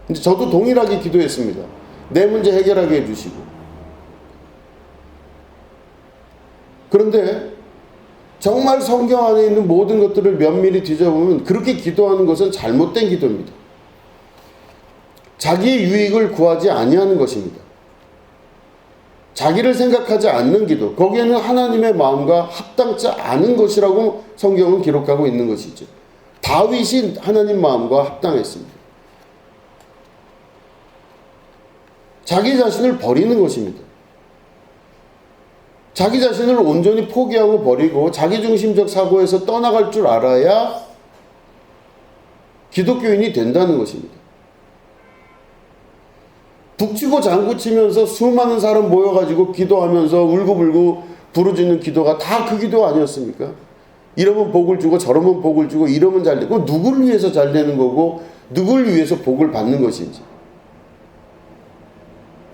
Speaker 1: 근데 저도 동일하게 기도했습니다. 내 문제 해결하게 해주시고. 그런데 정말 성경 안에 있는 모든 것들을 면밀히 뒤져보면 그렇게 기도하는 것은 잘못된 기도입니다. 자기의 유익을 구하지 아니하는 것입니다. 자기를 생각하지 않는 기도, 거기에는 하나님의 마음과 합당치 않은 것이라고 성경은 기록하고 있는 것이죠. 다윗이 하나님 마음과 합당했습니다. 자기 자신을 버리는 것입니다. 자기 자신을 온전히 포기하고 버리고 자기중심적 사고에서 떠나갈 줄 알아야 기독교인이 된다는 것입니다. 북치고 장구치면서 수많은 사람 모여가지고 기도하면서 울고불고 부르짖는 기도가 다 그 기도 아니었습니까? 이러면 복을 주고 저러면 복을 주고 이러면 잘 되고 누구를 위해서 잘 되는 거고 누구를 위해서 복을 받는 것인지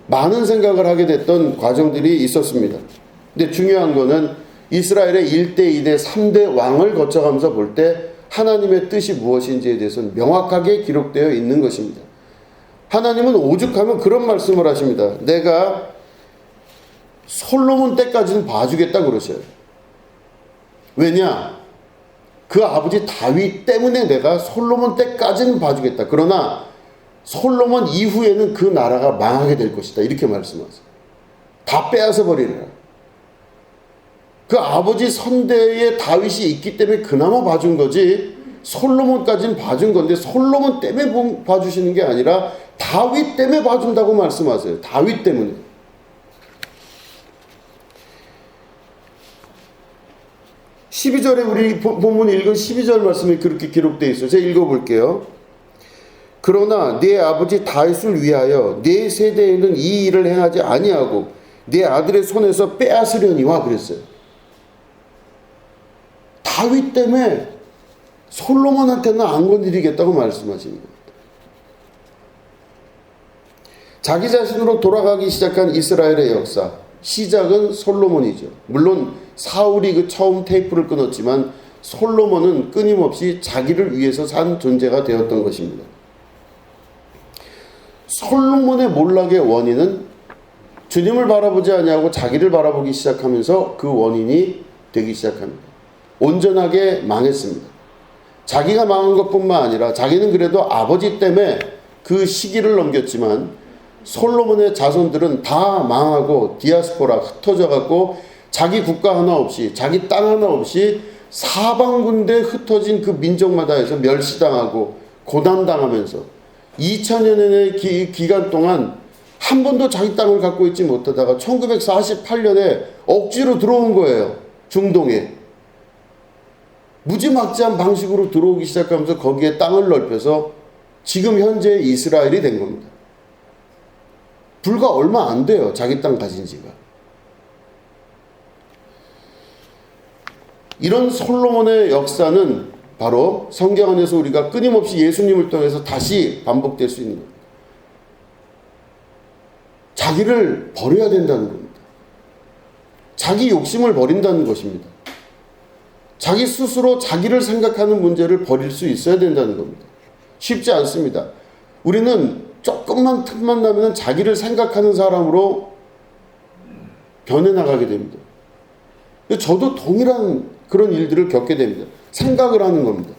Speaker 1: 많은 생각을 하게 됐던 과정들이 있었습니다. 근데 중요한 거는 이스라엘의 1대, 2대, 3대 왕을 거쳐가면서 볼 때 하나님의 뜻이 무엇인지에 대해서는 명확하게 기록되어 있는 것입니다. 하나님은 오죽하면 그런 말씀을 하십니다. 내가 솔로몬 때까지는 봐주겠다 그러셔요. 왜냐? 그 아버지 다윗 때문에 내가 솔로몬 때까지는 봐주겠다. 그러나 솔로몬 이후에는 그 나라가 망하게 될 것이다. 이렇게 말씀하세요. 다 빼앗아 버리라. 그 아버지 선대에 다윗이 있기 때문에 그나마 봐준 거지 솔로몬까지는 봐준 건데 솔로몬 때문에 봐주시는 게 아니라 다윗 때문에 봐준다고 말씀하세요. 다윗 때문에. 12절에 우리 본문 읽은 12절 말씀이 그렇게 기록되어 있어요. 제가 읽어볼게요. 그러나 네 아버지 다윗을 위하여 네 세대에는 이 일을 행하지 아니하고 네 아들의 손에서 빼앗으려니와 그랬어요. 다윗 때문에 솔로몬한테는 안 건드리겠다고 말씀하시는 겁니다. 자기 자신으로 돌아가기 시작한 이스라엘의 역사, 시작은 솔로몬이죠. 물론 사울이 그 처음 테이프를 끊었지만 솔로몬은 끊임없이 자기를 위해서 산 존재가 되었던 것입니다. 솔로몬의 몰락의 원인은 주님을 바라보지 아니하고 자기를 바라보기 시작하면서 그 원인이 되기 시작합니다. 온전하게 망했습니다. 자기가 망한 것뿐만 아니라 자기는 그래도 아버지 때문에 그 시기를 넘겼지만 솔로몬의 자손들은 다 망하고 디아스포라 흩어져 갖고 자기 국가 하나 없이 자기 땅 하나 없이 사방군데 흩어진 그 민족마다에서 멸시당하고 고난당하면서 2000년의 기간 동안 한 번도 자기 땅을 갖고 있지 못하다가 1948년에 억지로 들어온 거예요. 중동에. 무지막지한 방식으로 들어오기 시작하면서 거기에 땅을 넓혀서 지금 현재 이스라엘이 된 겁니다. 불과 얼마 안 돼요. 자기 땅 가진 지가. 이런 솔로몬의 역사는 바로 성경 안에서 우리가 끊임없이 예수님을 통해서 다시 반복될 수 있는 겁니다. 자기를 버려야 된다는 겁니다. 자기 욕심을 버린다는 것입니다. 자기 스스로 자기를 생각하는 문제를 버릴 수 있어야 된다는 겁니다. 쉽지 않습니다. 우리는 조금만 틈만 나면 자기를 생각하는 사람으로 변해나가게 됩니다. 저도 동일한 그런 일들을 겪게 됩니다. 생각을 하는 겁니다.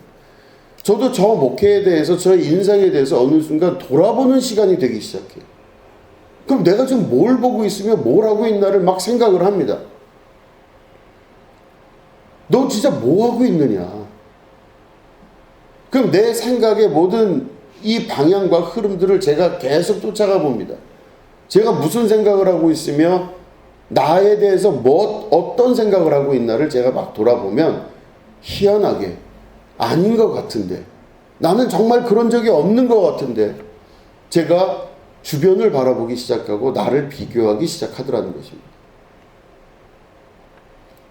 Speaker 1: 저도 저 목회에 대해서 저 인생에 대해서 어느 순간 돌아보는 시간이 되기 시작해요. 그럼 내가 지금 뭘 보고 있으며 뭘 하고 있나를 막 생각을 합니다. 너 진짜 뭐 하고 있느냐? 그럼 내 생각의 모든 이 방향과 흐름들을 제가 계속 쫓아가 봅니다. 제가 무슨 생각을 하고 있으며 나에 대해서 어떤 생각을 하고 있나를 제가 막 돌아보면 희한하게 아닌 것 같은데 나는 정말 그런 적이 없는 것 같은데 제가 주변을 바라보기 시작하고 나를 비교하기 시작하더라는 것입니다.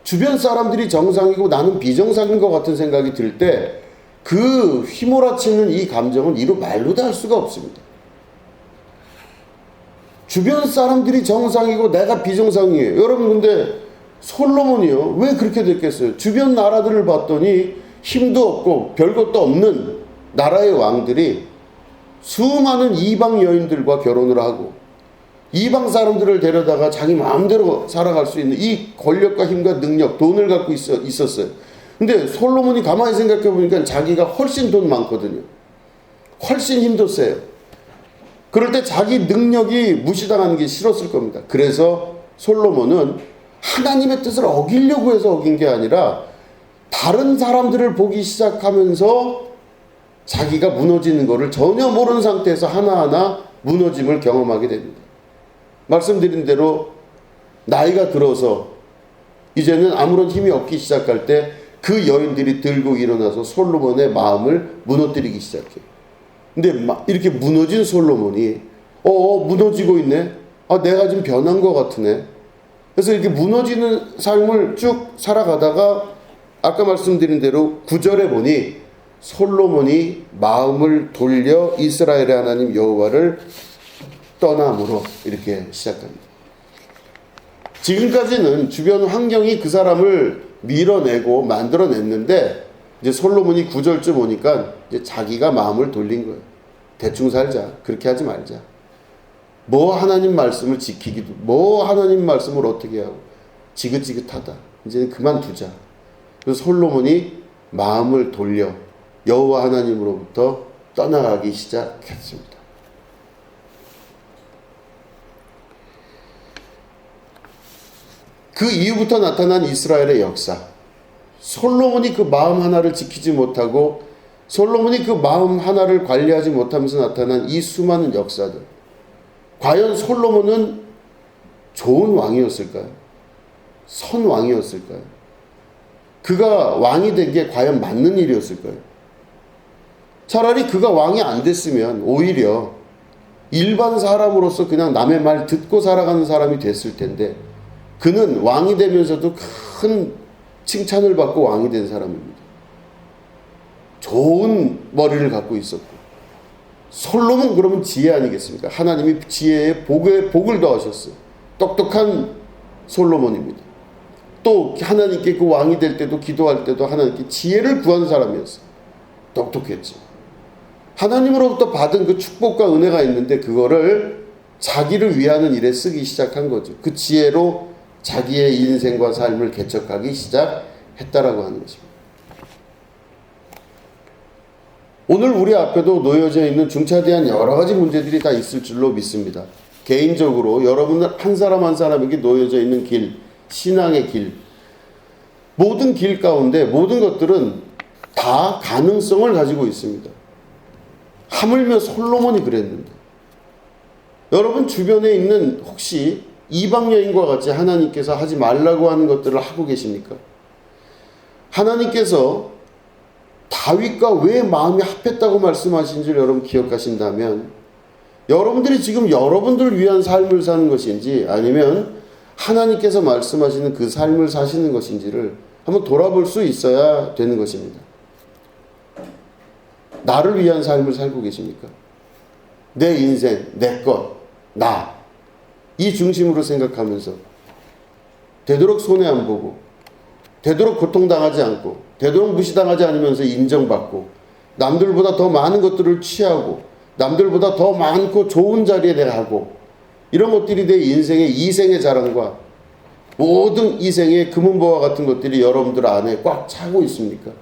Speaker 1: 주변 사람들이 정상이고 나는 비정상인 것 같은 생각이 들 때 그 휘몰아치는 이 감정은 이루 말로도 할 수가 없습니다. 주변 사람들이 정상이고 내가 비정상이에요. 여러분 근데 솔로몬이요. 왜 그렇게 됐겠어요? 주변 나라들을 봤더니 힘도 없고 별것도 없는 나라의 왕들이 수많은 이방 여인들과 결혼을 하고 이방 사람들을 데려다가 자기 마음대로 살아갈 수 있는 이 권력과 힘과 능력, 돈을 갖고 있었어요. 근데 솔로몬이 가만히 생각해 보니까 자기가 훨씬 돈 많거든요. 훨씬 힘도 세요. 그럴 때 자기 능력이 무시당하는 게 싫었을 겁니다. 그래서 솔로몬은 하나님의 뜻을 어기려고 해서 어긴 게 아니라 다른 사람들을 보기 시작하면서 자기가 무너지는 것을 전혀 모르는 상태에서 하나하나 무너짐을 경험하게 됩니다. 말씀드린 대로 나이가 들어서 이제는 아무런 힘이 없기 시작할 때 그 여인들이 들고 일어나서 솔로몬의 마음을 무너뜨리기 시작해요. 근데 이렇게 무너진 솔로몬이 무너지고 있네. 내가 좀 변한 것 같으네. 그래서 이렇게 무너지는 삶을 쭉 살아가다가 아까 말씀드린 대로 9절에 보니 솔로몬이 마음을 돌려 이스라엘의 하나님 여호와를 떠남으로 이렇게 시작합니다. 지금까지는 주변 환경이 그 사람을 밀어내고 만들어냈는데 이제 솔로몬이 9절쯤 오니까 이제 자기가 마음을 돌린 거예요. 대충 살자. 그렇게 하지 말자. 뭐 하나님 말씀을 지키기도, 뭐 하나님 말씀을 어떻게 하고, 지긋지긋하다. 이제는 그만두자. 그래서 솔로몬이 마음을 돌려 여호와 하나님으로부터 떠나가기 시작했습니다. 그 이후부터 나타난 이스라엘의 역사. 솔로몬이 그 마음 하나를 지키지 못하고 솔로몬이 그 마음 하나를 관리하지 못하면서 나타난 이 수많은 역사들. 과연 솔로몬은 좋은 왕이었을까요? 선왕이었을까요? 그가 왕이 된 게 과연 맞는 일이었을까요? 차라리 그가 왕이 안 됐으면 오히려 일반 사람으로서 그냥 남의 말 듣고 살아가는 사람이 됐을 텐데 그는 왕이 되면서도 큰 칭찬을 받고 왕이 된 사람입니다. 좋은 머리를 갖고 있었고 솔로몬 그러면 지혜 아니겠습니까? 하나님이 지혜에 복을 더하셨어요. 똑똑한 솔로몬입니다. 또 하나님께 그 왕이 될 때도 기도할 때도 하나님께 지혜를 구한 사람이었어요. 똑똑했죠. 하나님으로부터 받은 그 축복과 은혜가 있는데 그거를 자기를 위하는 일에 쓰기 시작한 거죠. 그 지혜로 자기의 인생과 삶을 개척하기 시작했다라고 하는 것입니다. 오늘 우리 앞에도 놓여져 있는 중차대한 여러 가지 문제들이 다 있을 줄로 믿습니다. 개인적으로 여러분들 한 사람 한 사람에게 놓여져 있는 길, 신앙의 길, 모든 길 가운데 모든 것들은 다 가능성을 가지고 있습니다. 하물며 솔로몬이 그랬는데 여러분 주변에 있는 혹시 이방 여인과 같이 하나님께서 하지 말라고 하는 것들을 하고 계십니까? 하나님께서 다윗과 왜 마음이 합했다고 말씀하신 줄 여러분 기억하신다면 여러분들이 지금 여러분들을 위한 삶을 사는 것인지 아니면 하나님께서 말씀하시는 그 삶을 사시는 것인지를 한번 돌아볼 수 있어야 되는 것입니다. 나를 위한 삶을 살고 계십니까? 내 인생, 내 것, 나. 이 중심으로 생각하면서 되도록 손해 안 보고 되도록 고통당하지 않고 되도록 무시당하지 않으면서 인정받고 남들보다 더 많은 것들을 취하고 남들보다 더 많고 좋은 자리에 내가 하고 이런 것들이 내 인생의 이생의 자랑과 모든 이생의 금은보화 같은 것들이 여러분들 안에 꽉 차고 있습니까?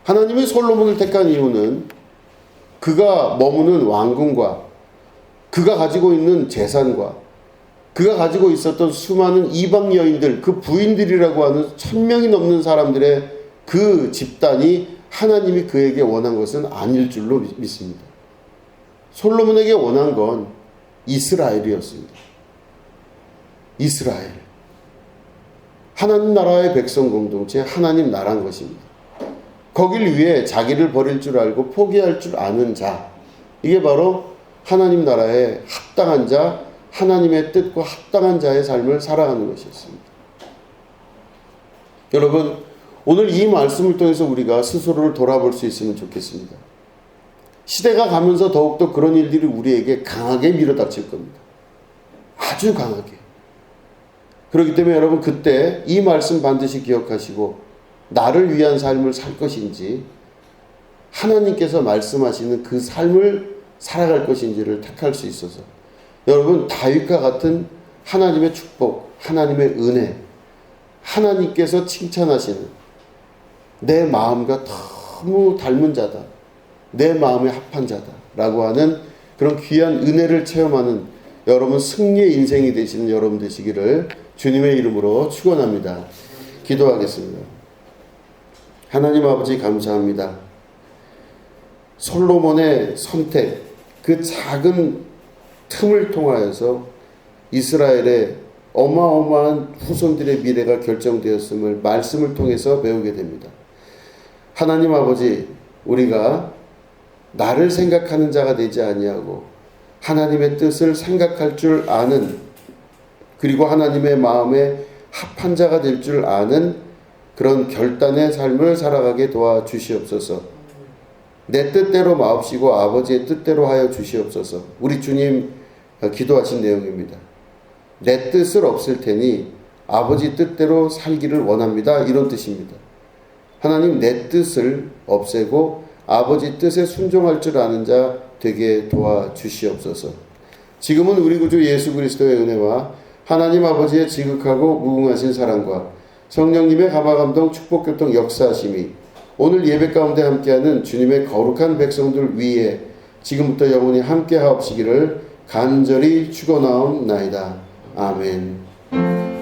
Speaker 1: 하나님이 솔로몬을 택한 이유는 그가 머무는 왕궁과 그가 가지고 있는 재산과 그가 가지고 있었던 수많은 이방 여인들, 그 부인들이라고 하는 1000명이 넘는 사람들의 그 집단이 하나님이 그에게 원한 것은 아닐 줄로 믿습니다. 솔로몬에게 원한 건 이스라엘이었습니다. 이스라엘. 하나님 나라의 백성 공동체, 하나님 나라인 것입니다. 거길 위해 자기를 버릴 줄 알고 포기할 줄 아는 자. 이게 바로 하나님 나라에 합당한 자, 하나님의 뜻과 합당한 자의 삶을 살아가는 것이었습니다. 여러분, 오늘 이 말씀을 통해서 우리가 스스로를 돌아볼 수 있으면 좋겠습니다. 시대가 가면서 더욱더 그런 일들이 우리에게 강하게 밀어닥칠 겁니다. 아주 강하게. 그렇기 때문에 여러분 그때 이 말씀 반드시 기억하시고 나를 위한 삶을 살 것인지 하나님께서 말씀하시는 그 삶을 살아갈 것인지를 택할 수 있어서 여러분 다윗과 같은 하나님의 축복, 하나님의 은혜, 하나님께서 칭찬하시는 내 마음과 너무 닮은 자다, 내 마음에 합한 자다 라고 하는 그런 귀한 은혜를 체험하는 여러분 승리의 인생이 되시는 여러분 되시기를 주님의 이름으로 축원합니다. 기도하겠습니다. 하나님 아버지 감사합니다. 솔로몬의 선택, 그 작은 틈을 통하여서 이스라엘의 어마어마한 후손들의 미래가 결정되었음을 말씀을 통해서 배우게 됩니다. 하나님 아버지, 우리가 나를 생각하는 자가 되지 아니하고 하나님의 뜻을 생각할 줄 아는, 그리고 하나님의 마음에 합한 자가 될 줄 아는 그런 결단의 삶을 살아가게 도와주시옵소서. 내 뜻대로 마옵시고 아버지의 뜻대로 하여 주시옵소서. 우리 주님 기도하신 내용입니다. 내 뜻을 없앨 테니 아버지 뜻대로 살기를 원합니다. 이런 뜻입니다. 하나님, 내 뜻을 없애고 아버지 뜻에 순종할 줄 아는 자 되게 도와주시옵소서. 지금은 우리 구주 예수 그리스도의 은혜와 하나님 아버지의 지극하고 무궁하신 사랑과 성령님의 감화감동 축복교통 역사하심이 오늘 예배 가운데 함께하는 주님의 거룩한 백성들 위에 지금부터 영원히 함께 하옵시기를 간절히 축원하옵나이다. 아멘.